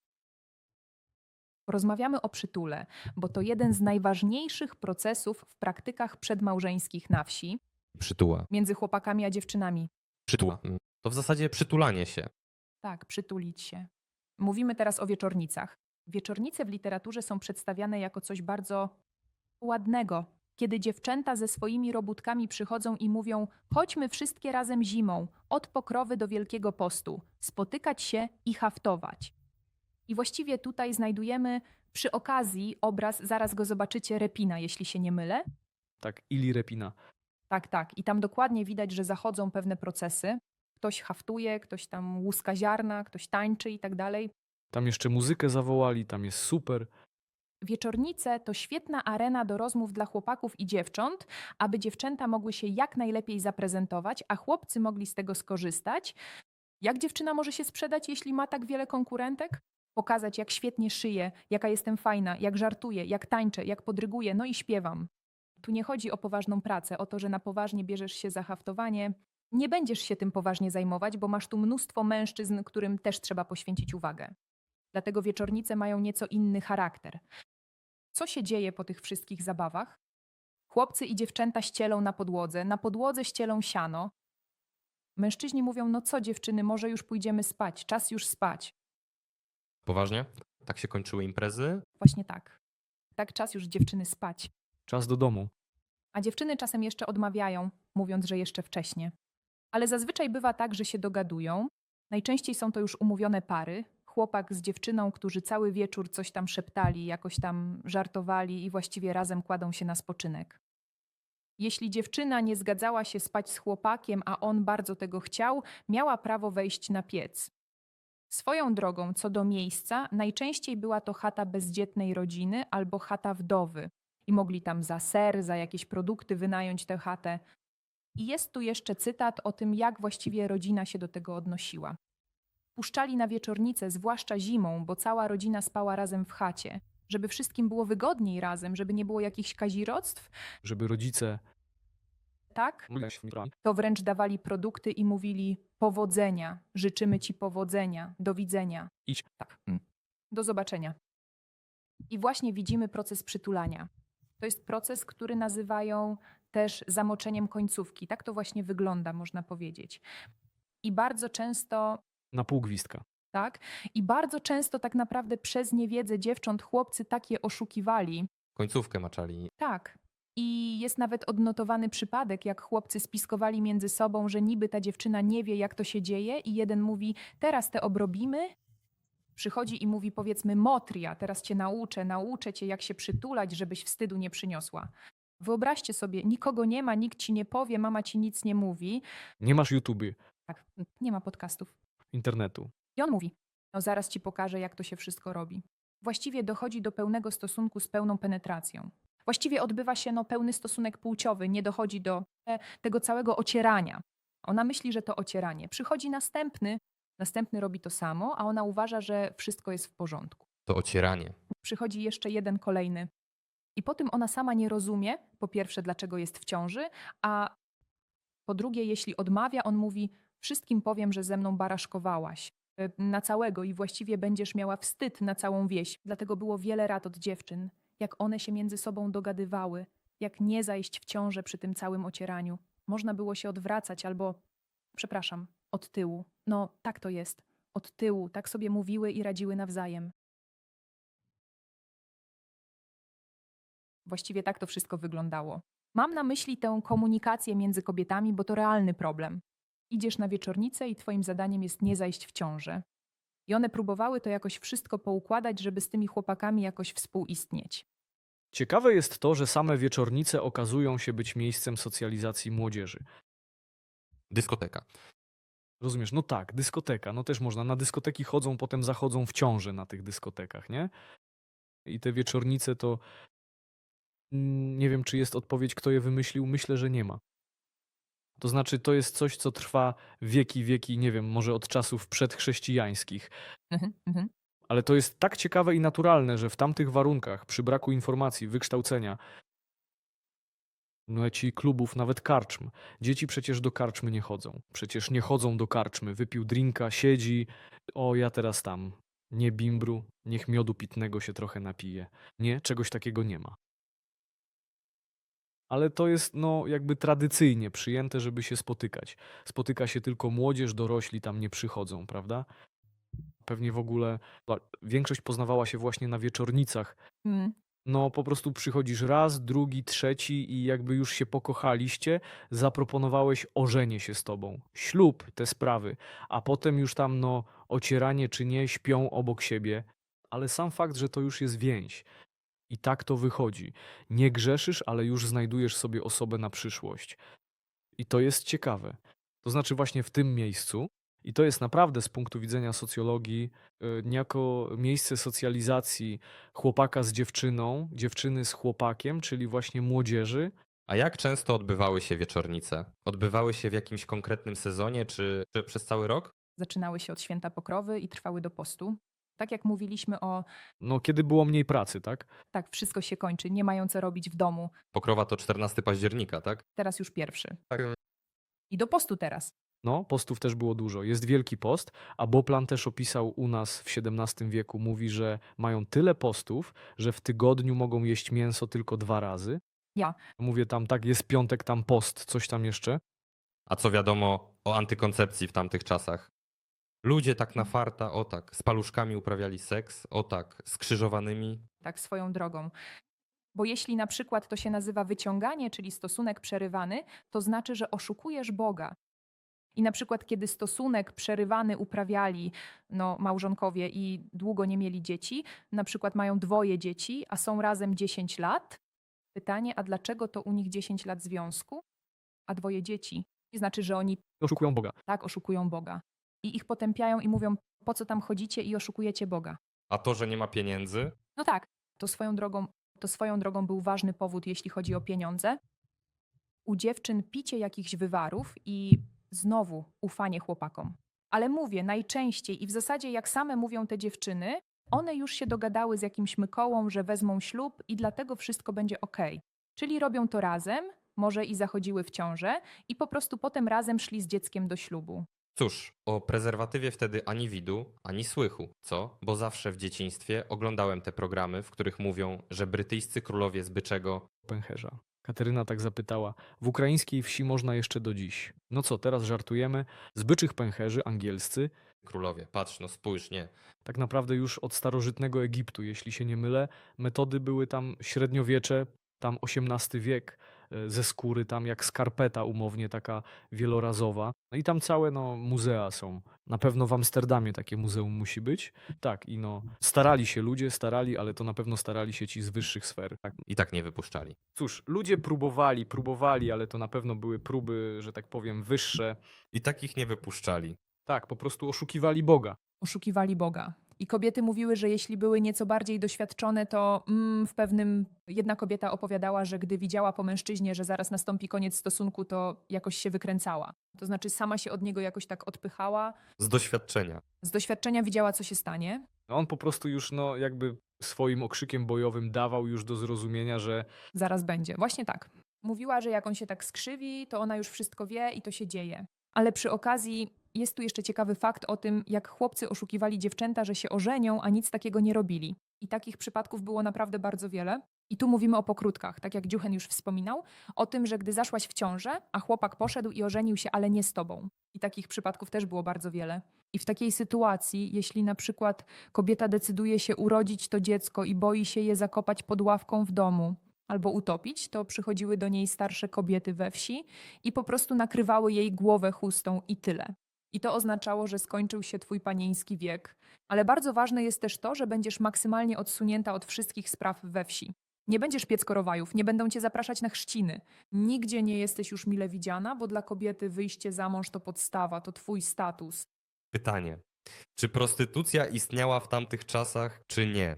S1: Porozmawiamy o przytule, bo to jeden z najważniejszych procesów w praktykach przedmałżeńskich na wsi
S2: Przytuła.
S1: między chłopakami a dziewczynami.
S2: Przytuła. To w zasadzie przytulanie się.
S1: Tak, przytulić się. Mówimy teraz o wieczornicach. Wieczornice w literaturze są przedstawiane jako coś bardzo ładnego. Kiedy dziewczęta ze swoimi robótkami przychodzą i mówią: chodźmy wszystkie razem zimą, od Pokrowy do Wielkiego Postu, spotykać się i haftować. I właściwie tutaj znajdujemy przy okazji obraz, zaraz go zobaczycie, Repina, jeśli się nie mylę.
S3: Tak, Ili Repina.
S1: Tak, tak. I tam dokładnie widać, że zachodzą pewne procesy. Ktoś haftuje, ktoś tam łuska ziarna, ktoś tańczy i tak dalej.
S3: Tam jeszcze muzykę zawołali, tam jest super.
S1: Wieczornice to świetna arena do rozmów dla chłopaków i dziewcząt, aby dziewczęta mogły się jak najlepiej zaprezentować, a chłopcy mogli z tego skorzystać. Jak dziewczyna może się sprzedać, jeśli ma tak wiele konkurentek? Pokazać, jak świetnie szyję, jaka jestem fajna, jak żartuję, jak tańczę, jak podryguję, no i śpiewam. Tu nie chodzi o poważną pracę, o to, że na poważnie bierzesz się za haftowanie. Nie będziesz się tym poważnie zajmować, bo masz tu mnóstwo mężczyzn, którym też trzeba poświęcić uwagę. Dlatego wieczornice mają nieco inny charakter. Co się dzieje po tych wszystkich zabawach? Chłopcy i dziewczęta ścielą na podłodze ścielą siano. Mężczyźni mówią: no co dziewczyny, może już pójdziemy spać, czas już spać.
S2: Poważnie? Tak się kończyły imprezy?
S1: Właśnie tak. Tak, czas już dziewczyny spać.
S3: Czas do domu.
S1: A dziewczyny czasem jeszcze odmawiają, mówiąc, że jeszcze wcześnie. Ale zazwyczaj bywa tak, że się dogadują. Najczęściej są to już umówione pary. Chłopak z dziewczyną, którzy cały wieczór coś tam szeptali, jakoś tam żartowali i właściwie razem kładą się na spoczynek. Jeśli dziewczyna nie zgadzała się spać z chłopakiem, a on bardzo tego chciał, miała prawo wejść na piec. Swoją drogą, co do miejsca, najczęściej była to chata bezdzietnej rodziny albo chata wdowy. I mogli tam za ser, za jakieś produkty wynająć tę chatę. I jest tu jeszcze cytat o tym, jak właściwie rodzina się do tego odnosiła. Puszczali na wieczornicę, zwłaszcza zimą, bo cała rodzina spała razem w chacie. Żeby wszystkim było wygodniej razem, żeby nie było jakichś kazirodztw,
S3: Żeby rodzice...
S1: tak? To wręcz dawali produkty i mówili: powodzenia, życzymy ci powodzenia, do widzenia.
S3: Idź.
S1: Tak. Do zobaczenia. I właśnie widzimy proces przytulania. To jest proces, który nazywają też zamoczeniem końcówki. Tak to właśnie wygląda, można powiedzieć. I bardzo często,
S3: Na pół gwizdka.
S1: tak? I bardzo często tak naprawdę przez niewiedzę dziewcząt chłopcy takie oszukiwali.
S2: Końcówkę maczali.
S1: Tak. I jest nawet odnotowany przypadek, jak chłopcy spiskowali między sobą, że niby ta dziewczyna nie wie, jak to się dzieje i jeden mówi: teraz te obrobimy. Przychodzi i mówi, powiedzmy: Motria, teraz cię nauczę cię, jak się przytulać, żebyś wstydu nie przyniosła. Wyobraźcie sobie, nikogo nie ma, nikt ci nie powie, mama ci nic nie mówi.
S3: Nie masz YouTube,
S1: Tak, nie ma podcastów.
S3: internetu.
S1: I on mówi: no zaraz ci pokażę, jak to się wszystko robi. właściwie dochodzi do pełnego stosunku z pełną penetracją. Właściwie odbywa się pełny stosunek płciowy, nie dochodzi do tego całego ocierania. Ona myśli, że to ocieranie. Przychodzi następny robi to samo, a ona uważa, że wszystko jest w porządku.
S2: To ocieranie.
S1: Przychodzi jeszcze jeden kolejny. I po tym ona sama nie rozumie, po pierwsze, dlaczego jest w ciąży, a po drugie, jeśli odmawia, on mówi, wszystkim powiem, że ze mną baraszkowałaś. Na całego i właściwie będziesz miała wstyd na całą wieś. Dlatego było wiele rad od dziewczyn, jak one się między sobą dogadywały, jak nie zajść w ciążę przy tym całym ocieraniu. Można było się odwracać albo, przepraszam, od tyłu. No, tak to jest. Od tyłu, tak sobie mówiły i radziły nawzajem. Właściwie tak to wszystko wyglądało. Mam na myśli tę komunikację między kobietami, bo to realny problem. Idziesz na wieczornicę i twoim zadaniem jest nie zajść w ciążę. I one próbowały to jakoś wszystko poukładać, żeby z tymi chłopakami jakoś współistnieć.
S3: Ciekawe jest to, że same wieczornice okazują się być miejscem socjalizacji młodzieży.
S2: Dyskoteka.
S3: Rozumiesz? No tak, dyskoteka. No też można. Na dyskoteki chodzą, potem zachodzą w ciążę na tych dyskotekach, nie? I te wieczornice to... Nie wiem, czy jest odpowiedź, kto je wymyślił. Myślę, że nie ma. To znaczy, to jest coś, co trwa wieki, nie wiem, może od czasów przedchrześcijańskich. Ale to jest tak ciekawe i naturalne, że w tamtych warunkach, przy braku informacji, wykształcenia, no ci klubów, nawet karczm. Dzieci przecież do karczmy nie chodzą. Przecież nie chodzą do karczmy. Wypił drinka, siedzi. O, ja teraz tam. Nie bimbru, niech miodu pitnego się trochę napije. Nie, czegoś takiego nie ma. Ale to jest no jakby tradycyjnie przyjęte, żeby się spotykać. Spotyka się tylko młodzież, dorośli tam nie przychodzą, prawda? Pewnie w ogóle większość poznawała się właśnie na wieczornicach. No po prostu przychodzisz raz, drugi, trzeci i jakby już się pokochaliście, zaproponowałeś ożenię się z tobą. Ślub, te sprawy. A potem już tam no ocieranie czy nie, śpią obok siebie. Ale sam fakt, że to już jest więź. I tak to wychodzi. Nie grzeszysz, ale już znajdujesz sobie osobę na przyszłość. I to jest ciekawe. To znaczy właśnie w tym miejscu, i to jest naprawdę z punktu widzenia socjologii, niejako miejsce socjalizacji chłopaka z dziewczyną, dziewczyny z chłopakiem, czyli właśnie młodzieży.
S2: A jak często odbywały się wieczornice? Odbywały się w jakimś konkretnym sezonie, czy przez cały rok?
S1: Zaczynały się od święta Pokrowy i trwały do postu. Tak jak mówiliśmy
S3: No, kiedy było mniej pracy, tak?
S1: tak, wszystko się kończy, nie mają co robić w domu.
S2: Pokrowa to 14 października, tak?
S1: Teraz już pierwszy.
S2: Tak.
S1: I do postu teraz.
S3: No, postów też było dużo. Jest Wielki Post, a Boplan też opisał u nas w XVII wieku. Mówi, że mają tyle postów, że w tygodniu mogą jeść mięso tylko 2 razy.
S1: Ja.
S3: Mówię tam, tak, jest piątek, tam post, coś tam jeszcze.
S2: A co wiadomo o antykoncepcji w tamtych czasach? Ludzie tak na farta, o tak, z paluszkami uprawiali seks, o tak, skrzyżowanymi.
S1: Tak swoją drogą. Bo jeśli na przykład to się nazywa wyciąganie, czyli stosunek przerywany, to znaczy, że oszukujesz Boga. I na przykład, kiedy stosunek przerywany uprawiali małżonkowie i długo nie mieli dzieci, na przykład mają 2 dzieci, a są razem 10 lat. Pytanie, a dlaczego to u nich 10 lat związku, a 2 dzieci? I znaczy, że oni
S3: Oszukują Boga.
S1: tak oszukują Boga. I ich potępiają i mówią, po co tam chodzicie i oszukujecie Boga.
S2: A to, że nie ma pieniędzy?
S1: No tak, to swoją drogą był ważny powód, jeśli chodzi o pieniądze. U dziewczyn picie jakichś wywarów i znowu ufanie chłopakom. Ale mówię, najczęściej i w zasadzie jak same mówią te dziewczyny, one już się dogadały z jakimś mykołą, że wezmą ślub i dlatego wszystko będzie okej. Czyli robią to razem, może i zachodziły w ciążę i po prostu potem razem szli z dzieckiem do ślubu.
S2: Cóż, o prezerwatywie wtedy ani widu, ani słychu, co? Bo zawsze w dzieciństwie oglądałem te programy, w których mówią, że brytyjscy królowie z byczego
S3: Pęcherza. Kateryna tak zapytała. W ukraińskiej wsi można jeszcze do dziś. No co, teraz żartujemy? Z byczych pęcherzy, angielscy,
S2: królowie, patrz, no spójrz, nie.
S3: tak naprawdę już od starożytnego Egiptu, jeśli się nie mylę. Metody były tam średniowiecze, tam XVIII wiek, ze skóry, tam jak skarpeta umownie, taka wielorazowa. No i tam całe muzea są. Na pewno w Amsterdamie takie muzeum musi być. Tak, i starali się ludzie, ale to na pewno starali się ci z wyższych sfer. Tak.
S2: I tak nie wypuszczali.
S3: Cóż, ludzie próbowali, ale to na pewno były próby, że tak powiem, wyższe.
S2: I tak ich nie wypuszczali.
S3: Tak, po prostu oszukiwali Boga.
S1: Oszukiwali Boga. I kobiety mówiły, że jeśli były nieco bardziej doświadczone, to jedna kobieta opowiadała, że gdy widziała po mężczyźnie, że zaraz nastąpi koniec stosunku, to jakoś się wykręcała. To znaczy sama się od niego jakoś tak odpychała.
S2: Z doświadczenia.
S1: Z doświadczenia widziała, co się stanie.
S3: On po prostu już jakby swoim okrzykiem bojowym dawał już do zrozumienia, że
S1: Zaraz będzie. Właśnie tak. Mówiła, że jak on się tak skrzywi, to ona już wszystko wie i to się dzieje. Ale przy okazji jest tu jeszcze ciekawy fakt o tym, jak chłopcy oszukiwali dziewczęta, że się ożenią, a nic takiego nie robili. I takich przypadków było naprawdę bardzo wiele. I tu mówimy o pokrótkach, tak jak Dziuchen już wspominał, o tym, że gdy zaszłaś w ciążę, a chłopak poszedł i ożenił się, ale nie z tobą. I takich przypadków też było bardzo wiele. I w takiej sytuacji, jeśli na przykład kobieta decyduje się urodzić to dziecko i boi się je zakopać pod ławką w domu albo utopić, to przychodziły do niej starsze kobiety we wsi i po prostu nakrywały jej głowę chustą i tyle. I to oznaczało, że skończył się twój panieński wiek. Ale bardzo ważne jest też to, że będziesz maksymalnie odsunięta od wszystkich spraw we wsi. Nie będziesz piec korowajów, nie będą cię zapraszać na chrzciny. Nigdzie nie jesteś już mile widziana, bo dla kobiety wyjście za mąż to podstawa, to twój status.
S2: Pytanie. Czy prostytucja istniała w tamtych czasach, czy nie?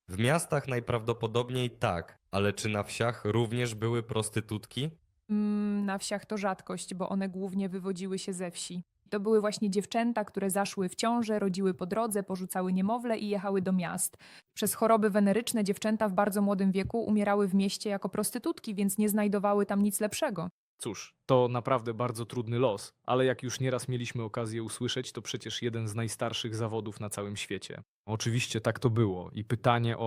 S2: W miastach najprawdopodobniej tak, ale czy na wsiach również były prostytutki?
S1: Na wsiach to rzadkość, bo one głównie wywodziły się ze wsi. To były właśnie dziewczęta, które zaszły w ciążę, rodziły po drodze, porzucały niemowlę i jechały do miast. Przez choroby weneryczne dziewczęta w bardzo młodym wieku umierały w mieście jako prostytutki, więc nie znajdowały tam nic lepszego.
S3: cóż, to naprawdę bardzo trudny los, ale jak już nieraz mieliśmy okazję usłyszeć, to przecież jeden z najstarszych zawodów na całym świecie. Oczywiście tak to było i pytanie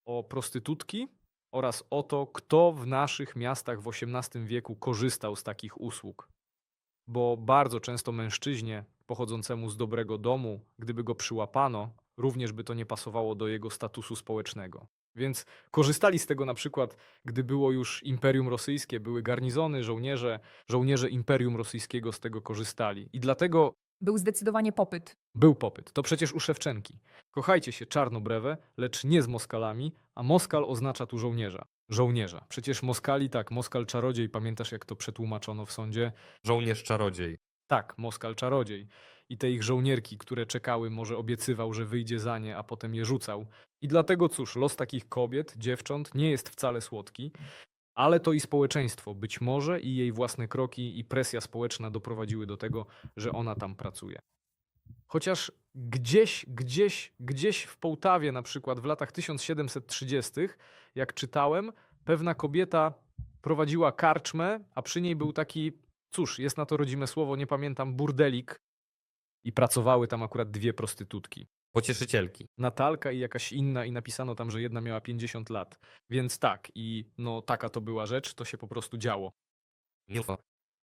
S3: o prostytutki oraz o to, kto w naszych miastach w XVIII wieku korzystał z takich usług. Bo bardzo często mężczyźnie pochodzącemu z dobrego domu, gdyby go przyłapano, również by to nie pasowało do jego statusu społecznego. Więc korzystali z tego na przykład, gdy było już Imperium Rosyjskie, były garnizony, żołnierze Imperium Rosyjskiego z tego korzystali. I dlatego
S1: Był zdecydowanie popyt.
S3: był popyt. To przecież u Szewczenki. Kochajcie się czarnobrewę, lecz nie z Moskalami, a Moskal oznacza tu żołnierza. Żołnierza. Przecież Moskali, tak, Moskal czarodziej, pamiętasz jak to przetłumaczono w sądzie?
S2: Żołnierz czarodziej.
S3: Tak, Moskal czarodziej. I te ich żołnierki, które czekały, może obiecywał, że wyjdzie za nie, a potem je rzucał. I dlatego cóż, los takich kobiet, dziewcząt nie jest wcale słodki, ale to i społeczeństwo, być może i jej własne kroki i presja społeczna doprowadziły do tego, że ona tam pracuje. Chociaż gdzieś w Połtawie, na przykład w latach 1730, jak czytałem, pewna kobieta prowadziła karczmę, a przy niej był taki, cóż, jest na to rodzime słowo, nie pamiętam, burdelik. I pracowały tam akurat dwie prostytutki.
S2: Pocieszycielki.
S3: Natalka i jakaś inna i napisano tam, że jedna miała 50 lat. Więc tak, i no taka to była rzecz, to się po prostu działo.
S2: Milfa.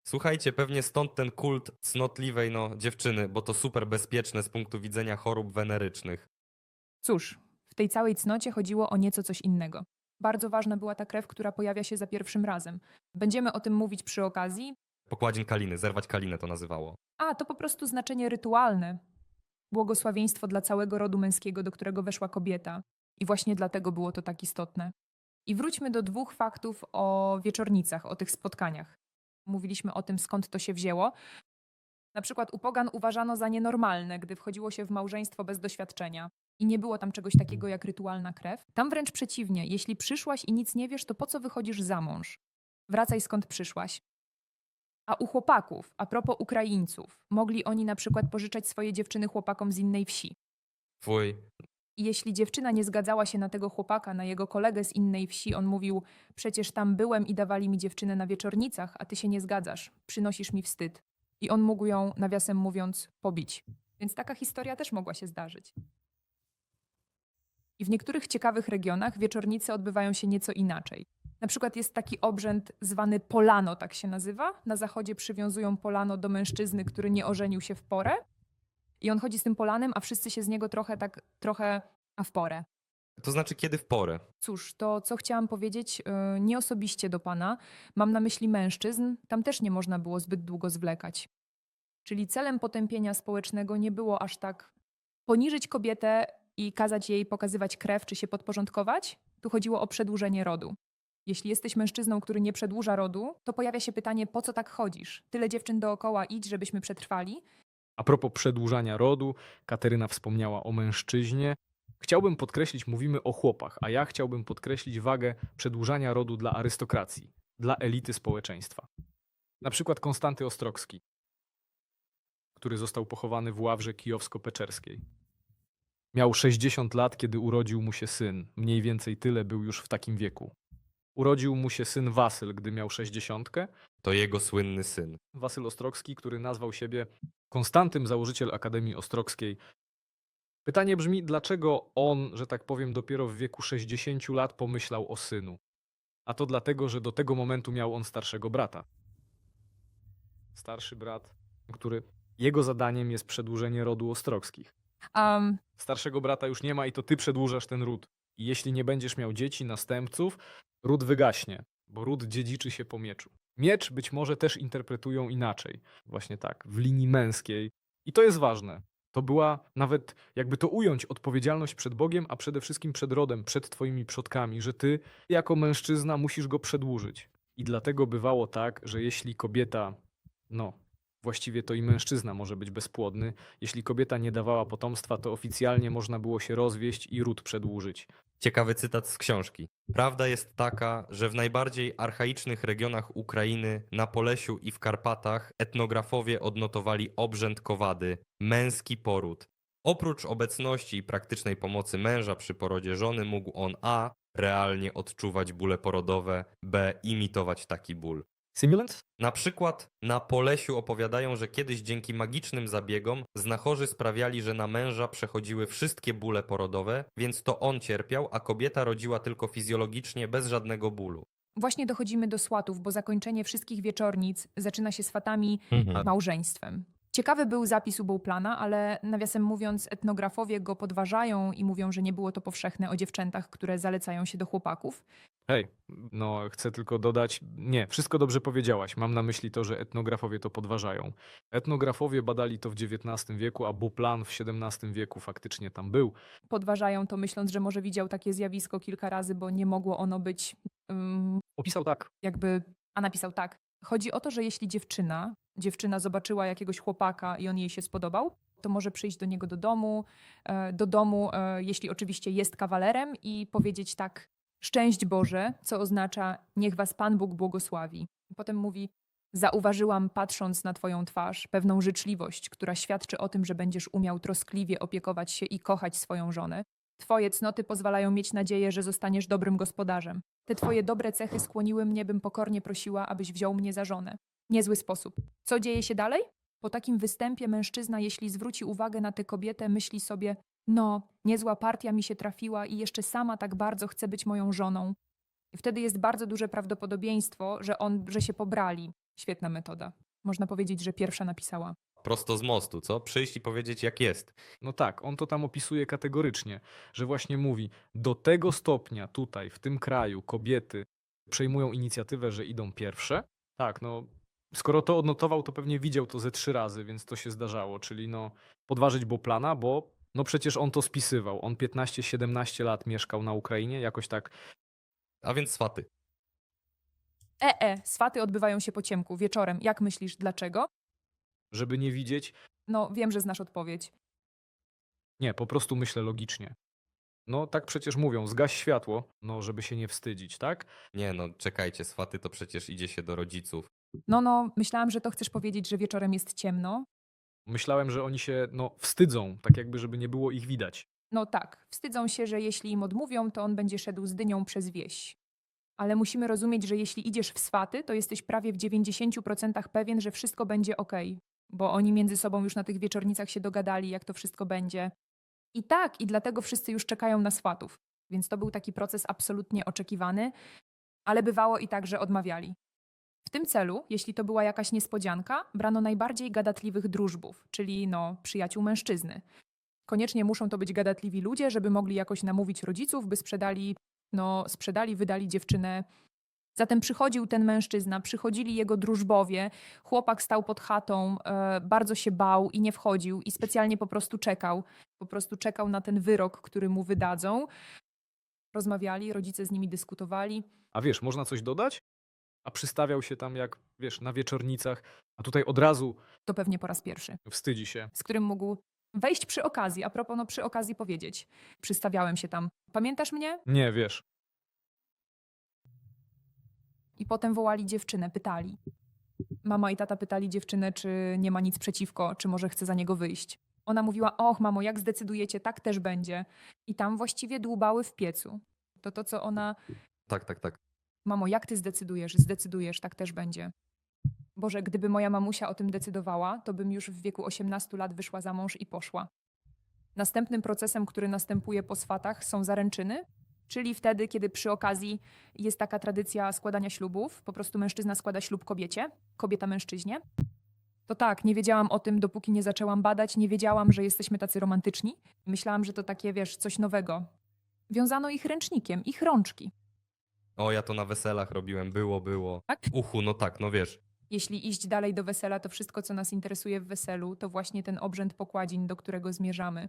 S2: Słuchajcie, pewnie stąd ten kult cnotliwej, dziewczyny, bo to super bezpieczne z punktu widzenia chorób wenerycznych.
S1: Cóż, w tej całej cnocie chodziło o nieco coś innego. Bardzo ważna była ta krew, która pojawia się za pierwszym razem. Będziemy o tym mówić przy okazji.
S2: Pokładzin kaliny, zerwać kalinę to nazywało.
S1: A, to po prostu znaczenie rytualne. Błogosławieństwo dla całego rodu męskiego, do którego weszła kobieta. I właśnie dlatego było to tak istotne. I wróćmy do dwóch faktów o wieczornicach, o tych spotkaniach. Mówiliśmy o tym, skąd to się wzięło. Na przykład u pogan uważano za nienormalne, gdy wchodziło się w małżeństwo bez doświadczenia. I nie było tam czegoś takiego jak rytualna krew. Tam wręcz przeciwnie, jeśli przyszłaś i nic nie wiesz, to po co wychodzisz za mąż? Wracaj skąd przyszłaś. A u chłopaków, a propos Ukraińców, mogli oni na przykład pożyczać swoje dziewczyny chłopakom z innej wsi.
S2: Fuj.
S1: I jeśli dziewczyna nie zgadzała się na tego chłopaka, na jego kolegę z innej wsi, on mówił: przecież tam byłem i dawali mi dziewczynę na wieczornicach, a ty się nie zgadzasz, przynosisz mi wstyd. I on mógł ją, nawiasem mówiąc, pobić. Więc taka historia też mogła się zdarzyć. I w niektórych ciekawych regionach wieczornice odbywają się nieco inaczej. Na przykład jest taki obrzęd zwany polano, tak się nazywa. Na zachodzie przywiązują polano do mężczyzny, który nie ożenił się w porę. I on chodzi z tym polanem, a wszyscy się z niego trochę a w porę.
S2: To znaczy kiedy w porę?
S1: Cóż, to co chciałam powiedzieć, nie osobiście do pana, mam na myśli mężczyzn, tam też nie można było zbyt długo zwlekać. Czyli celem potępienia społecznego nie było aż tak poniżyć kobietę i kazać jej pokazywać krew czy się podporządkować. Tu chodziło o przedłużenie rodu. Jeśli jesteś mężczyzną, który nie przedłuża rodu, to pojawia się pytanie, po co tak chodzisz? Tyle dziewczyn dookoła, idź, żebyśmy przetrwali.
S3: A propos przedłużania rodu, Kateryna wspomniała o mężczyźnie. Chciałbym podkreślić, mówimy o chłopach, a ja chciałbym podkreślić wagę przedłużania rodu dla arystokracji, dla elity społeczeństwa. Na przykład Konstanty Ostrogski, który został pochowany w Ławrze Kijowsko-Peczerskiej. Miał 60 lat, kiedy urodził mu się syn. Mniej więcej tyle był już w takim wieku. Urodził mu się syn Wasyl, gdy miał 60.
S2: To jego słynny syn.
S3: Wasyl Ostrogski, który nazwał siebie Konstantym, założyciel Akademii Ostrogskiej. Pytanie brzmi, dlaczego on, że tak powiem, dopiero w wieku 60 lat pomyślał o synu? A to dlatego, że do tego momentu miał on starszego brata. Starszy brat, który jego zadaniem jest przedłużenie rodu Ostrogskich. Starszego brata już nie ma i to ty przedłużasz ten ród. I jeśli nie będziesz miał dzieci, następców, ród wygaśnie, bo ród dziedziczy się po mieczu. Miecz być może też interpretują inaczej. Właśnie tak, w linii męskiej. I to jest ważne. To była nawet, jakby to ująć, odpowiedzialność przed Bogiem, a przede wszystkim przed rodem, przed twoimi przodkami, że ty jako mężczyzna musisz go przedłużyć. I dlatego bywało tak, że jeśli kobieta, właściwie to i mężczyzna może być bezpłodny, jeśli kobieta nie dawała potomstwa, to oficjalnie można było się rozwieść i ród przedłużyć.
S2: Ciekawy cytat z książki. Prawda jest taka, że w najbardziej archaicznych regionach Ukrainy, na Polesiu i w Karpatach, etnografowie odnotowali obrzęd kowady, męski poród. Oprócz obecności i praktycznej pomocy męża przy porodzie żony mógł on a. realnie odczuwać bóle porodowe, b. imitować taki ból.
S3: Simulant?
S2: Na przykład na Polesiu opowiadają, że kiedyś dzięki magicznym zabiegom znachorzy sprawiali, że na męża przechodziły wszystkie bóle porodowe, więc to on cierpiał, a kobieta rodziła tylko fizjologicznie, bez żadnego bólu.
S1: Właśnie dochodzimy do swatów, bo zakończenie wszystkich wieczornic zaczyna się swatami, małżeństwem. Ciekawy był zapis u Bouplana, ale nawiasem mówiąc, etnografowie go podważają i mówią, że nie było to powszechne o dziewczętach, które zalecają się do chłopaków.
S3: Hej, chcę tylko dodać, nie, wszystko dobrze powiedziałaś. Mam na myśli to, że etnografowie to podważają. Etnografowie badali to w XIX wieku, a Bouplan w XVII wieku faktycznie tam był.
S1: Podważają to myśląc, że może widział takie zjawisko kilka razy, bo nie mogło ono być
S3: Opisał tak.
S1: a napisał tak. Chodzi o to, że jeśli dziewczyna zobaczyła jakiegoś chłopaka i on jej się spodobał, to może przyjść do niego do domu, jeśli oczywiście jest kawalerem i powiedzieć tak, szczęść Boże, co oznacza niech was Pan Bóg błogosławi. Potem mówi, zauważyłam patrząc na twoją twarz pewną życzliwość, która świadczy o tym, że będziesz umiał troskliwie opiekować się i kochać swoją żonę. Twoje cnoty pozwalają mieć nadzieję, że zostaniesz dobrym gospodarzem. Te twoje dobre cechy skłoniły mnie, bym pokornie prosiła, abyś wziął mnie za żonę. Niezły sposób. Co dzieje się dalej? Po takim występie mężczyzna, jeśli zwróci uwagę na tę kobietę, myśli sobie, niezła partia mi się trafiła i jeszcze sama tak bardzo chce być moją żoną. I wtedy jest bardzo duże prawdopodobieństwo, że się pobrali. Świetna metoda. Można powiedzieć, że pierwsza napisała.
S2: Prosto z mostu, co? Przyjść i powiedzieć jak jest.
S3: No tak, on to tam opisuje kategorycznie, że właśnie mówi, do tego stopnia tutaj, w tym kraju, kobiety przejmują inicjatywę, że idą pierwsze. Tak, skoro to odnotował, to pewnie widział to ze 3 razy, więc to się zdarzało, czyli podważyć Bouplana, bo przecież on to spisywał. On 15-17 lat mieszkał na Ukrainie, jakoś tak.
S2: A więc swaty.
S1: Swaty odbywają się po ciemku, wieczorem. Jak myślisz, dlaczego?
S3: Żeby nie widzieć.
S1: Wiem, że znasz odpowiedź.
S3: Nie, po prostu myślę logicznie. Tak przecież mówią, zgaś światło, żeby się nie wstydzić, tak?
S2: Nie czekajcie, swaty to przecież idzie się do rodziców.
S1: Myślałam, że to chcesz powiedzieć, że wieczorem jest ciemno.
S3: Myślałem, że oni się, wstydzą, tak jakby, żeby nie było ich widać.
S1: Tak, wstydzą się, że jeśli im odmówią, to on będzie szedł z dynią przez wieś. Ale musimy rozumieć, że jeśli idziesz w swaty, to jesteś prawie w 90% pewien, że wszystko będzie okej. Bo oni między sobą już na tych wieczornicach się dogadali, jak to wszystko będzie. I dlatego wszyscy już czekają na swatów. Więc to był taki proces absolutnie oczekiwany, ale bywało i tak, że odmawiali. W tym celu, jeśli to była jakaś niespodzianka, brano najbardziej gadatliwych drużbów, czyli przyjaciół mężczyzny. Koniecznie muszą to być gadatliwi ludzie, żeby mogli jakoś namówić rodziców, by sprzedali, wydali dziewczynę. Zatem przychodził ten mężczyzna, przychodzili jego drużbowie, chłopak stał pod chatą, bardzo się bał i nie wchodził i specjalnie po prostu czekał na ten wyrok, który mu wydadzą. Rozmawiali, rodzice z nimi dyskutowali.
S3: A wiesz, można coś dodać? a przystawiał się tam jak, wiesz, na wieczornicach, a tutaj od razu
S1: To pewnie po raz pierwszy.
S3: wstydzi się.
S1: Z którym mógł wejść przy okazji, a propos, no przy okazji powiedzieć. Przystawiałem się tam. Pamiętasz mnie?
S3: Nie, wiesz.
S1: I potem wołali dziewczynę, pytali. Mama i tata pytali dziewczynę, czy nie ma nic przeciwko, czy może chce za niego wyjść. Ona mówiła, och mamo, jak zdecydujecie, tak też będzie. I tam właściwie dłubały w piecu. To, co ona,
S2: Tak, tak, tak.
S1: mamo, jak ty zdecydujesz, tak też będzie. Boże, gdyby moja mamusia o tym decydowała, to bym już w wieku 18 lat wyszła za mąż i poszła. Następnym procesem, który następuje po swatach, są zaręczyny, czyli wtedy, kiedy przy okazji jest taka tradycja składania ślubów, po prostu mężczyzna składa ślub kobiecie, kobieta mężczyźnie. To tak, nie wiedziałam o tym, dopóki nie zaczęłam badać, nie wiedziałam, że jesteśmy tacy romantyczni. Myślałam, że to takie, wiesz, coś nowego. Wiązano ich ręcznikiem, ich rączki.
S2: O, ja to na weselach robiłem, było.
S1: Tak?
S2: Uchu, no tak, no wiesz.
S1: Jeśli iść dalej do wesela, to wszystko, co nas interesuje w weselu, to właśnie ten obrzęd pokładzin, do którego zmierzamy.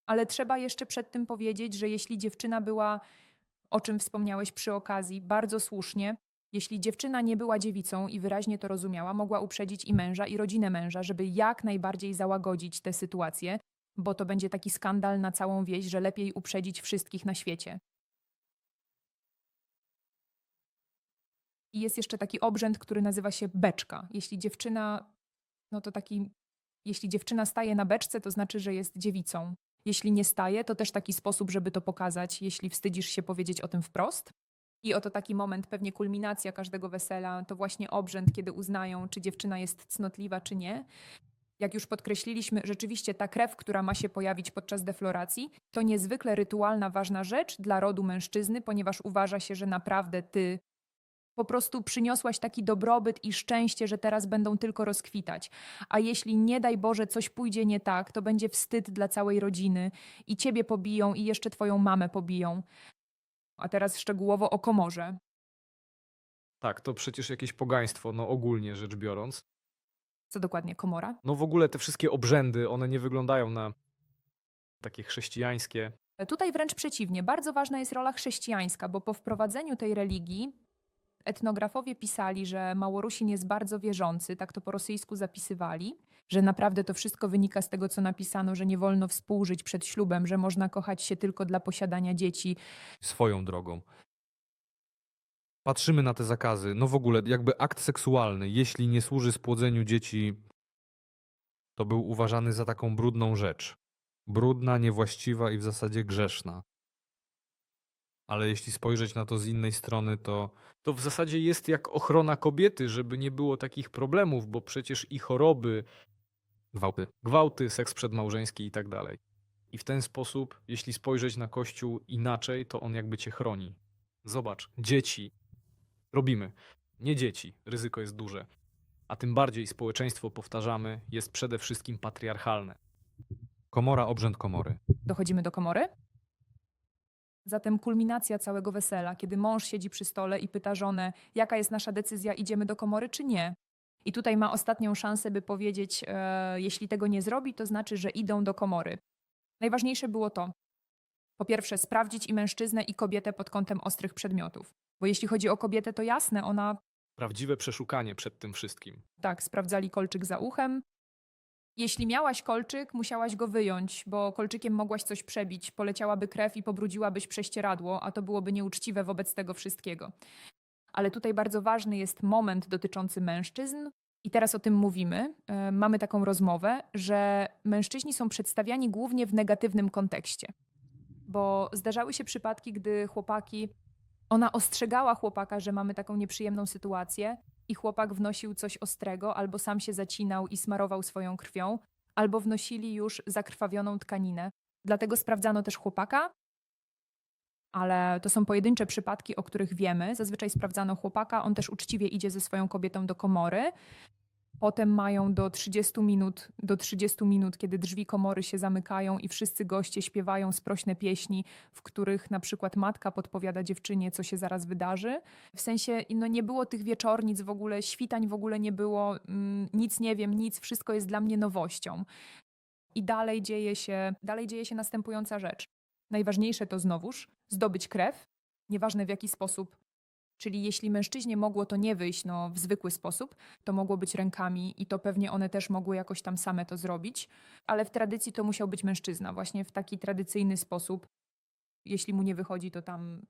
S1: Ale trzeba jeszcze przed tym powiedzieć, że jeśli dziewczyna była, o czym wspomniałeś przy okazji, bardzo słusznie, jeśli dziewczyna nie była dziewicą i wyraźnie to rozumiała, mogła uprzedzić i męża, i rodzinę męża, żeby jak najbardziej załagodzić tę sytuację, bo to będzie taki skandal na całą wieś, że lepiej uprzedzić wszystkich na świecie. I jest jeszcze taki obrzęd, który nazywa się beczka. Jeśli dziewczyna, no to taki, jeśli dziewczyna staje na beczce, to znaczy, że jest dziewicą. Jeśli nie staje, to też taki sposób, żeby to pokazać, jeśli wstydzisz się powiedzieć o tym wprost. I oto taki moment, pewnie kulminacja każdego wesela, to właśnie obrzęd, kiedy uznają, czy dziewczyna jest cnotliwa, czy nie. Jak już podkreśliliśmy, rzeczywiście ta krew, która ma się pojawić podczas defloracji, to niezwykle rytualna, ważna rzecz dla rodu mężczyzny, ponieważ uważa się, że naprawdę ty po prostu przyniosłaś taki dobrobyt i szczęście, że teraz będą tylko rozkwitać. A jeśli nie daj Boże coś pójdzie nie tak, to będzie wstyd dla całej rodziny i ciebie pobiją i jeszcze twoją mamę pobiją. A teraz szczegółowo o komorze.
S3: Tak, to przecież jakieś pogaństwo, no ogólnie rzecz biorąc.
S1: Co dokładnie komora?
S3: No w ogóle te wszystkie obrzędy, one nie wyglądają na takie chrześcijańskie.
S1: Tutaj wręcz przeciwnie, bardzo ważna jest rola chrześcijańska, bo po wprowadzeniu tej religii etnografowie pisali, że Małorusin jest bardzo wierzący, tak to po rosyjsku zapisywali, że naprawdę to wszystko wynika z tego, co napisano, że nie wolno współżyć przed ślubem, że można kochać się tylko dla posiadania dzieci.
S3: Swoją drogą. Patrzymy na te zakazy. No w ogóle, jakby akt seksualny, jeśli nie służy spłodzeniu dzieci, to był uważany za taką brudną rzecz. Brudna, niewłaściwa i w zasadzie grzeszna. Ale jeśli spojrzeć na to z innej strony, to w zasadzie jest jak ochrona kobiety, żeby nie było takich problemów, bo przecież i choroby, gwałty, seks przedmałżeński i tak dalej. I w ten sposób, jeśli spojrzeć na Kościół inaczej, to on jakby cię chroni. Zobacz, dzieci robimy. Nie dzieci, ryzyko jest duże. A tym bardziej społeczeństwo, powtarzamy, jest przede wszystkim patriarchalne. Komora, obrzęd komory.
S1: Dochodzimy do komory? Zatem kulminacja całego wesela, kiedy mąż siedzi przy stole i pyta żonę, jaka jest nasza decyzja, idziemy do komory czy nie? I tutaj ma ostatnią szansę, by powiedzieć, jeśli tego nie zrobi, to znaczy, że idą do komory. Najważniejsze było to, po pierwsze, sprawdzić i mężczyznę, i kobietę pod kątem ostrych przedmiotów. Bo jeśli chodzi o kobietę, to jasne, ona,
S3: Prawdziwe przeszukanie przed tym wszystkim.
S1: tak, sprawdzali kolczyk za uchem. Jeśli miałaś kolczyk, musiałaś go wyjąć, bo kolczykiem mogłaś coś przebić, poleciałaby krew i pobrudziłabyś prześcieradło, a to byłoby nieuczciwe wobec tego wszystkiego. Ale tutaj bardzo ważny jest moment dotyczący mężczyzn. I teraz o tym mówimy. Mamy taką rozmowę, że mężczyźni są przedstawiani głównie w negatywnym kontekście. Bo zdarzały się przypadki, gdy ona ostrzegała chłopaka, że mamy taką nieprzyjemną sytuację i chłopak wnosił coś ostrego, albo sam się zacinał i smarował swoją krwią, albo wnosili już zakrwawioną tkaninę. Dlatego sprawdzano też chłopaka, ale to są pojedyncze przypadki, o których wiemy. Zazwyczaj sprawdzano chłopaka, on też uczciwie idzie ze swoją kobietą do komory. Potem mają do 30 minut, kiedy drzwi komory się zamykają i wszyscy goście śpiewają sprośne pieśni, w których na przykład matka podpowiada dziewczynie, co się zaraz wydarzy. W sensie, no nie było tych wieczornic w ogóle, świtań w ogóle nie było, nic nie wiem, nic, wszystko jest dla mnie nowością. I dalej dzieje się następująca rzecz. Najważniejsze to znowuż zdobyć krew, nieważne w jaki sposób. Czyli jeśli mężczyźnie mogło to nie wyjść w zwykły sposób, to mogło być rękami i to pewnie one też mogły jakoś tam same to zrobić, ale w tradycji to musiał być mężczyzna, właśnie w taki tradycyjny sposób. Jeśli mu nie wychodzi, to tam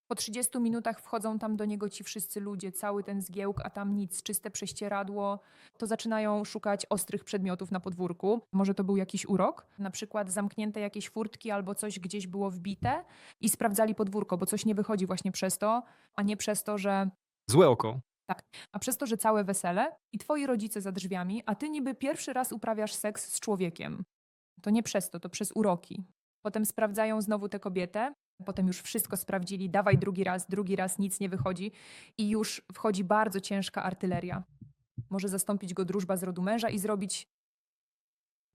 S1: po 30 minutach wchodzą tam do niego ci wszyscy ludzie, cały ten zgiełk, a tam nic, czyste prześcieradło, to zaczynają szukać ostrych przedmiotów na podwórku. Może to był jakiś urok, na przykład zamknięte jakieś furtki albo coś gdzieś było wbite i sprawdzali podwórko, bo coś nie wychodzi właśnie przez to, a nie przez to, że
S3: Złe oko.
S1: a przez to, że całe wesele i twoi rodzice za drzwiami, a ty niby pierwszy raz uprawiasz seks z człowiekiem. To nie przez to, to przez uroki. Potem sprawdzają znowu tę kobietę, potem już wszystko sprawdzili, dawaj drugi raz, nic nie wychodzi i już wchodzi bardzo ciężka artyleria. Może zastąpić go drużba z rodu męża i zrobić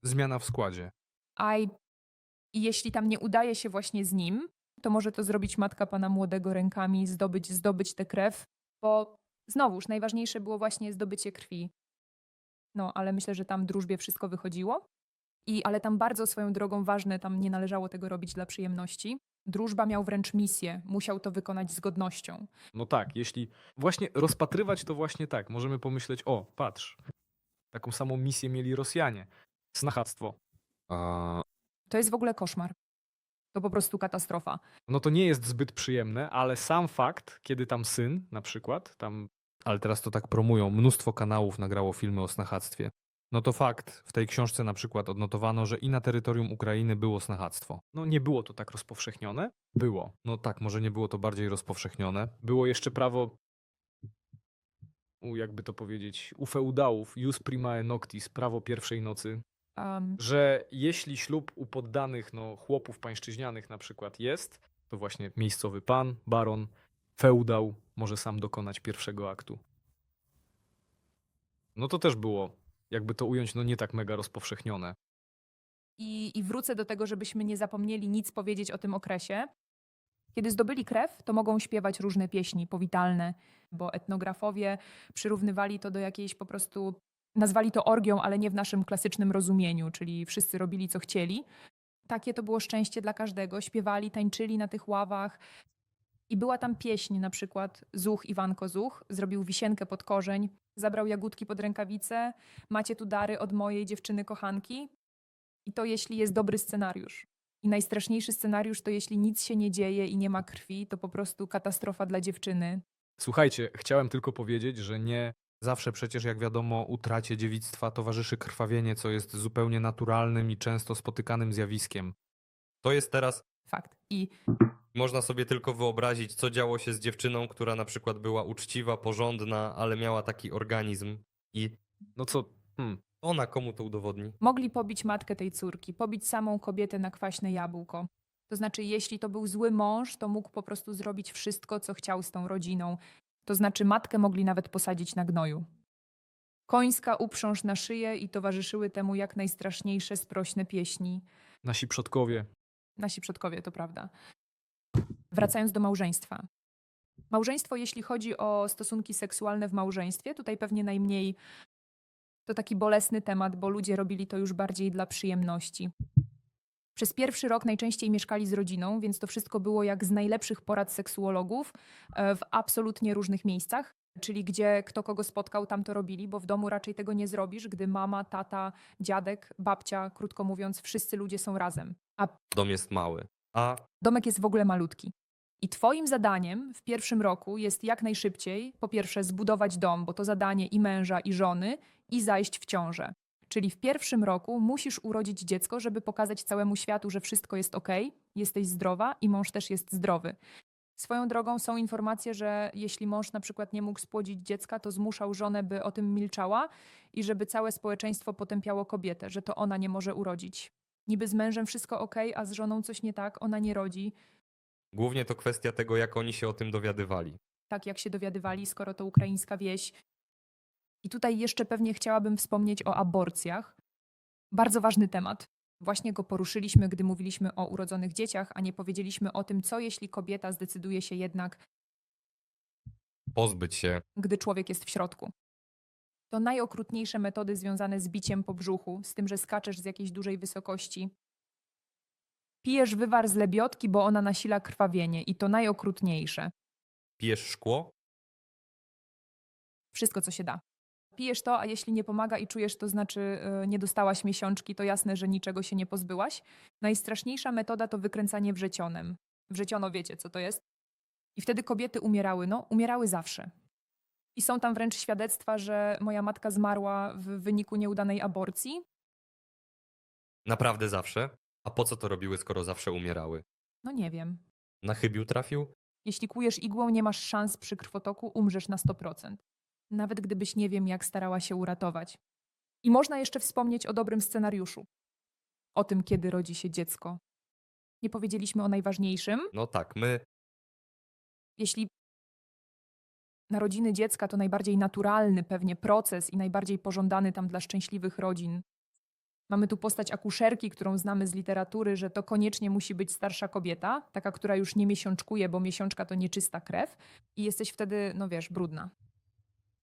S3: Zmiana w składzie.
S1: i jeśli tam nie udaje się właśnie z nim, to może to zrobić matka pana młodego rękami, zdobyć tę krew, bo znowuż najważniejsze było właśnie zdobycie krwi. No, ale myślę, że tam drużbie wszystko wychodziło. Ale tam bardzo swoją drogą ważne, tam nie należało tego robić dla przyjemności. Drużba miał wręcz misję, musiał to wykonać z godnością.
S3: No tak, jeśli właśnie rozpatrywać to właśnie tak, możemy pomyśleć, o, patrz, taką samą misję mieli Rosjanie. Snachactwo.
S2: A,
S1: To jest w ogóle koszmar. To po prostu katastrofa.
S3: No to nie jest zbyt przyjemne, ale sam fakt, kiedy tam syn na przykład, tam... Ale teraz to tak promują, mnóstwo kanałów nagrało filmy o snachactwie. No to fakt, w tej książce na przykład odnotowano, że i na terytorium Ukrainy było snachactwo. No nie było to tak rozpowszechnione? Było. No tak, może nie było to bardziej rozpowszechnione. Było jeszcze prawo, jakby to powiedzieć, u feudałów, jus primae noctis, prawo pierwszej nocy, że jeśli ślub u poddanych, chłopów pańszczyźnianych na przykład jest, to właśnie miejscowy pan, baron, feudał może sam dokonać pierwszego aktu. No to też było, jakby to ująć, nie tak mega rozpowszechnione.
S1: I wrócę do tego, żebyśmy nie zapomnieli nic powiedzieć o tym okresie. Kiedy zdobyli krew, to mogą śpiewać różne pieśni powitalne, bo etnografowie przyrównywali to do jakiejś po prostu, nazwali to orgią, ale nie w naszym klasycznym rozumieniu, czyli wszyscy robili co chcieli. Takie to było szczęście dla każdego, śpiewali, tańczyli na tych ławach. I była tam pieśń, na przykład Zuch Iwanko Zuch zrobił wisienkę pod korzeń, zabrał jagódki pod rękawice, macie tu dary od mojej dziewczyny kochanki. I to jeśli jest dobry scenariusz. I najstraszniejszy scenariusz to jeśli nic się nie dzieje i nie ma krwi, to po prostu katastrofa dla dziewczyny.
S3: Słuchajcie, chciałem tylko powiedzieć, że nie zawsze przecież, jak wiadomo, utracie dziewictwa towarzyszy krwawienie, co jest zupełnie naturalnym i często spotykanym zjawiskiem.
S2: to jest teraz,
S1: Fakt. I
S2: można sobie tylko wyobrazić, co działo się z dziewczyną, która na przykład była uczciwa, porządna, ale miała taki organizm i
S3: No co,
S2: ona komu to udowodni?
S1: mogli pobić matkę tej córki, pobić samą kobietę na kwaśne jabłko. To znaczy, jeśli to był zły mąż, to mógł po prostu zrobić wszystko, co chciał z tą rodziną. To znaczy, matkę mogli nawet posadzić na gnoju. Końska uprząż na szyję i towarzyszyły temu jak najstraszniejsze sprośne pieśni.
S3: nasi przodkowie.
S1: Nasi przodkowie, to prawda. Wracając do małżeństwa. Małżeństwo, jeśli chodzi o stosunki seksualne w małżeństwie, tutaj pewnie najmniej to taki bolesny temat, bo ludzie robili to już bardziej dla przyjemności. Przez pierwszy rok najczęściej mieszkali z rodziną, więc to wszystko było jak z najlepszych porad seksuologów w absolutnie różnych miejscach. Czyli gdzie kto kogo spotkał, tam to robili, bo w domu raczej tego nie zrobisz, gdy mama, tata, dziadek, babcia, krótko mówiąc, wszyscy ludzie są razem. A
S2: Dom jest mały. A
S1: domek jest w ogóle malutki. I twoim zadaniem w pierwszym roku jest jak najszybciej, po pierwsze, zbudować dom, bo to zadanie i męża, i żony, i zajść w ciążę. Czyli w pierwszym roku musisz urodzić dziecko, żeby pokazać całemu światu, że wszystko jest okej, jesteś zdrowa i mąż też jest zdrowy. Swoją drogą są informacje, że jeśli mąż na przykład nie mógł spłodzić dziecka, to zmuszał żonę, by o tym milczała i żeby całe społeczeństwo potępiało kobietę, że to ona nie może urodzić. Niby z mężem wszystko okej, a z żoną coś nie tak, ona nie rodzi.
S2: głównie to kwestia tego, jak oni się o tym dowiadywali.
S1: Tak jak się dowiadywali, skoro to ukraińska wieś. I tutaj jeszcze pewnie chciałabym wspomnieć o aborcjach. Bardzo ważny temat. Właśnie go poruszyliśmy, gdy mówiliśmy o urodzonych dzieciach, a nie powiedzieliśmy o tym, co jeśli kobieta zdecyduje się jednak,
S2: Pozbyć się.
S1: gdy człowiek jest w środku. To najokrutniejsze metody związane z biciem po brzuchu, z tym, że skaczesz z jakiejś dużej wysokości. Pijesz wywar z lebiotki, bo ona nasila krwawienie i to najokrutniejsze.
S2: Pijesz szkło?
S1: Wszystko, co się da. Pijesz to, a jeśli nie pomaga i czujesz, to znaczy nie dostałaś miesiączki, to jasne, że niczego się nie pozbyłaś. Najstraszniejsza metoda to wykręcanie wrzecionem. Wrzeciono wiecie, co to jest? I wtedy kobiety umierały, no umierały zawsze. I są tam wręcz świadectwa, że moja matka zmarła w wyniku nieudanej aborcji.
S2: Naprawdę zawsze? A po co to robiły, skoro zawsze umierały?
S1: No nie wiem.
S2: Na chybił trafił?
S1: Jeśli kujesz igłą, nie masz szans przy krwotoku, umrzesz na 100%. Nawet gdybyś nie wiem, jak starała się uratować. I można jeszcze wspomnieć o dobrym scenariuszu. O tym, kiedy rodzi się dziecko. Nie powiedzieliśmy o najważniejszym.
S2: No tak, my
S1: Jeśli narodziny dziecka to najbardziej naturalny pewnie proces i najbardziej pożądany tam dla szczęśliwych rodzin. Mamy tu postać akuszerki, którą znamy z literatury, że to koniecznie musi być starsza kobieta, taka, która już nie miesiączkuje, bo miesiączka to nieczysta krew i jesteś wtedy, no wiesz, brudna.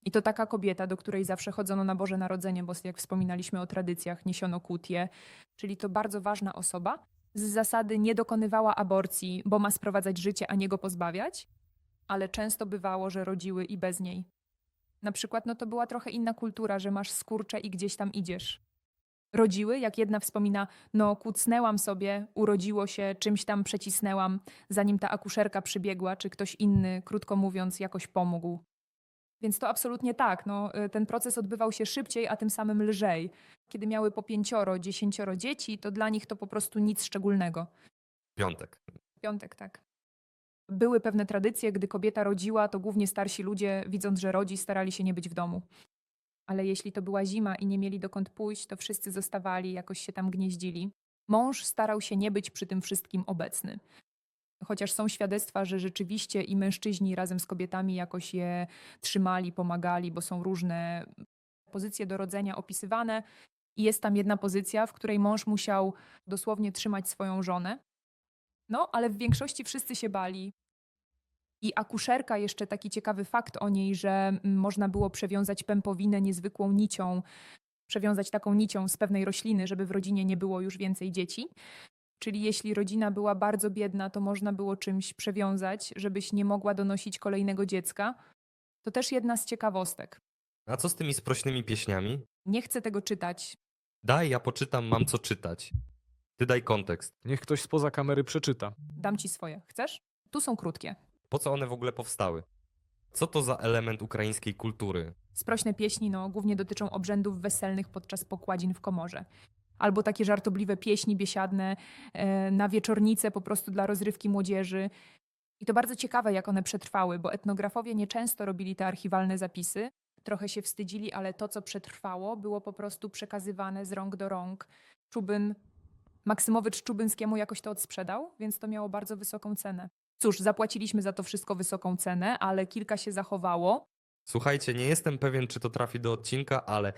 S1: I to taka kobieta, do której zawsze chodzono na Boże Narodzenie, bo jak wspominaliśmy o tradycjach, niesiono kutię, czyli to bardzo ważna osoba. Z zasady nie dokonywała aborcji, bo ma sprowadzać życie, a nie go pozbawiać, ale często bywało, że rodziły i bez niej. Na przykład, no to była trochę inna kultura, że masz skurcze i gdzieś tam idziesz. Rodziły, jak jedna wspomina, no kucnęłam sobie, urodziło się, czymś tam przecisnęłam, zanim ta akuszerka przybiegła, czy ktoś inny, krótko mówiąc, jakoś pomógł. Więc to absolutnie tak, no, ten proces odbywał się szybciej, a tym samym lżej. Kiedy miały po 5, 10 dzieci, to dla nich to po prostu nic szczególnego.
S2: piątek.
S1: Piątek, tak. Były pewne tradycje, gdy kobieta rodziła, to głównie starsi ludzie, widząc, że rodzi, starali się nie być w domu. Ale jeśli to była zima i nie mieli dokąd pójść, to wszyscy zostawali, jakoś się tam gnieździli. Mąż starał się nie być przy tym wszystkim obecny. Chociaż są świadectwa, że rzeczywiście i mężczyźni razem z kobietami jakoś je trzymali, pomagali, bo są różne pozycje do rodzenia opisywane. I jest tam jedna pozycja, w której mąż musiał dosłownie trzymać swoją żonę. No, ale w większości wszyscy się bali. I akuszerka, jeszcze taki ciekawy fakt o niej, że można było przewiązać pępowinę niezwykłą nicią, przewiązać taką nicią z pewnej rośliny, żeby w rodzinie nie było już więcej dzieci. Czyli jeśli rodzina była bardzo biedna, to można było czymś przewiązać, żebyś nie mogła donosić kolejnego dziecka. To też jedna z ciekawostek.
S2: A co z tymi sprośnymi pieśniami?
S1: Nie chcę tego czytać.
S2: Daj, ja poczytam, mam co czytać. Ty daj kontekst.
S3: Niech ktoś spoza kamery przeczyta.
S1: Dam ci swoje. Chcesz? Tu są krótkie.
S2: Po co one w ogóle powstały? Co to za element ukraińskiej kultury?
S1: Sprośne pieśni głównie dotyczą obrzędów weselnych podczas pokładzin w komorze. Albo takie żartobliwe pieśni biesiadne na wieczornice po prostu dla rozrywki młodzieży. I to bardzo ciekawe, jak one przetrwały, bo etnografowie nieczęsto robili te archiwalne zapisy. Trochę się wstydzili, ale to, co przetrwało, było po prostu przekazywane z rąk do rąk. Maksymowicz Czubynskiemu jakoś to odsprzedał, więc to miało bardzo wysoką cenę. Cóż, zapłaciliśmy za to wszystko wysoką cenę, ale kilka się zachowało.
S2: Słuchajcie, nie jestem pewien, czy to trafi do odcinka, ale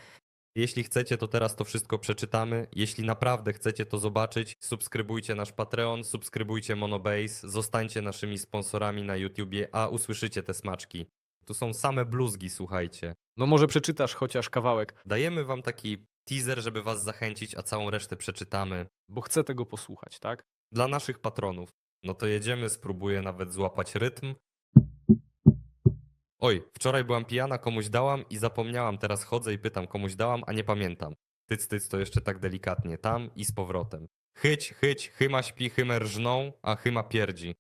S2: jeśli chcecie, to teraz to wszystko przeczytamy. Jeśli naprawdę chcecie to zobaczyć, subskrybujcie nasz Patreon, subskrybujcie Monobase, zostańcie naszymi sponsorami na YouTubie, a usłyszycie te smaczki. Tu są same bluzgi, słuchajcie.
S3: No może przeczytasz chociaż kawałek,
S2: Dajemy wam taki teaser, żeby was zachęcić, a całą resztę przeczytamy.
S3: bo chcę tego posłuchać, tak?
S2: Dla naszych patronów. No to jedziemy, spróbuję nawet złapać rytm. Oj, wczoraj byłam pijana, komuś dałam i zapomniałam, teraz chodzę i pytam, komuś dałam, a nie pamiętam. Tyc, to jeszcze tak delikatnie, tam i z powrotem. Chyć, chyma śpi, chymę rżną, a chyma pierdzi.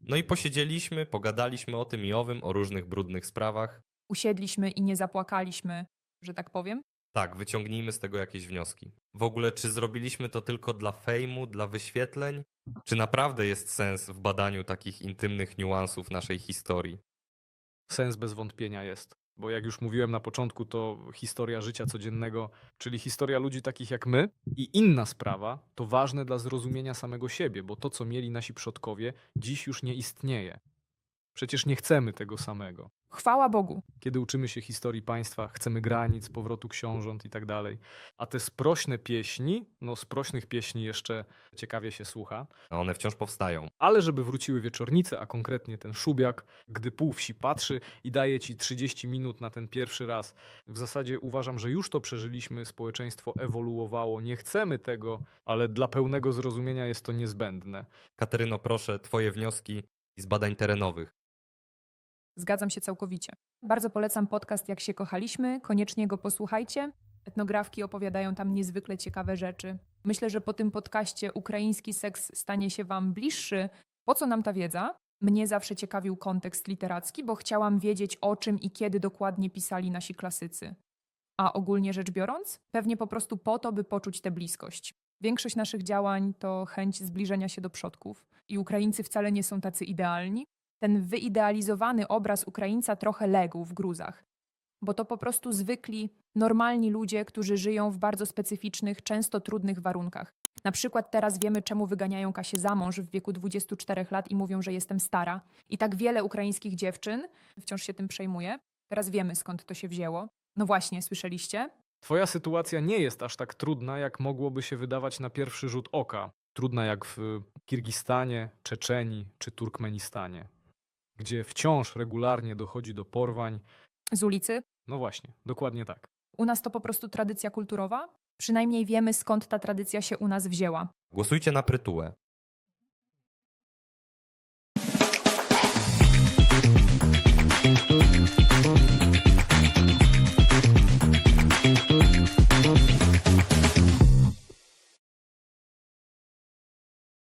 S2: No i posiedzieliśmy, pogadaliśmy o tym i owym, o różnych brudnych sprawach.
S1: Usiedliśmy i nie zapłakaliśmy, że tak powiem.
S2: Tak, wyciągnijmy z tego jakieś wnioski. W ogóle, czy zrobiliśmy to tylko dla fejmu, dla wyświetleń? Czy naprawdę jest sens w badaniu takich intymnych niuansów naszej historii?
S3: Sens bez wątpienia jest. Bo jak już mówiłem na początku, to historia życia codziennego, czyli historia ludzi takich jak my. I inna sprawa, to ważne dla zrozumienia samego siebie, bo to, co mieli nasi przodkowie, dziś już nie istnieje. Przecież nie chcemy tego samego.
S1: Chwała Bogu.
S3: Kiedy uczymy się historii państwa, chcemy granic, powrotu książąt i tak dalej. A te sprośne pieśni, no sprośnych pieśni jeszcze ciekawie się słucha,
S2: A one wciąż powstają.
S3: ale żeby wróciły wieczornice, a konkretnie ten szubiak, gdy pół wsi patrzy i daje ci 30 minut na ten pierwszy raz. W zasadzie uważam, że już to przeżyliśmy, społeczeństwo ewoluowało, nie chcemy tego, ale dla pełnego zrozumienia jest to niezbędne.
S2: Kateryno, proszę, twoje wnioski z badań terenowych.
S1: Zgadzam się całkowicie. Bardzo polecam podcast Jak się kochaliśmy, koniecznie go posłuchajcie. Etnografki opowiadają tam niezwykle ciekawe rzeczy. Myślę, że po tym podcaście ukraiński seks stanie się wam bliższy. Po co nam ta wiedza? Mnie zawsze ciekawił kontekst literacki, bo chciałam wiedzieć, o czym i kiedy dokładnie pisali nasi klasycy. A ogólnie rzecz biorąc, pewnie po prostu po to, by poczuć tę bliskość. Większość naszych działań to chęć zbliżenia się do przodków i Ukraińcy wcale nie są tacy idealni. Ten wyidealizowany obraz Ukraińca trochę legł w gruzach, bo to po prostu zwykli, normalni ludzie, którzy żyją w bardzo specyficznych, często trudnych warunkach. Na przykład teraz wiemy, czemu wyganiają Kasię za mąż w wieku 24 lat i mówią, że jestem stara. I tak wiele ukraińskich dziewczyn wciąż się tym przejmuje. Teraz wiemy, skąd to się wzięło. No właśnie, słyszeliście?
S3: Twoja sytuacja nie jest aż tak trudna, jak mogłoby się wydawać na pierwszy rzut oka. Trudna jak w Kirgistanie, Czeczenii czy Turkmenistanie, gdzie wciąż regularnie dochodzi do porwań.
S1: Z ulicy?
S3: No właśnie, dokładnie tak.
S1: U nas to po prostu tradycja kulturowa? Przynajmniej wiemy, skąd ta tradycja się u nas wzięła.
S2: Głosujcie na Prytułę.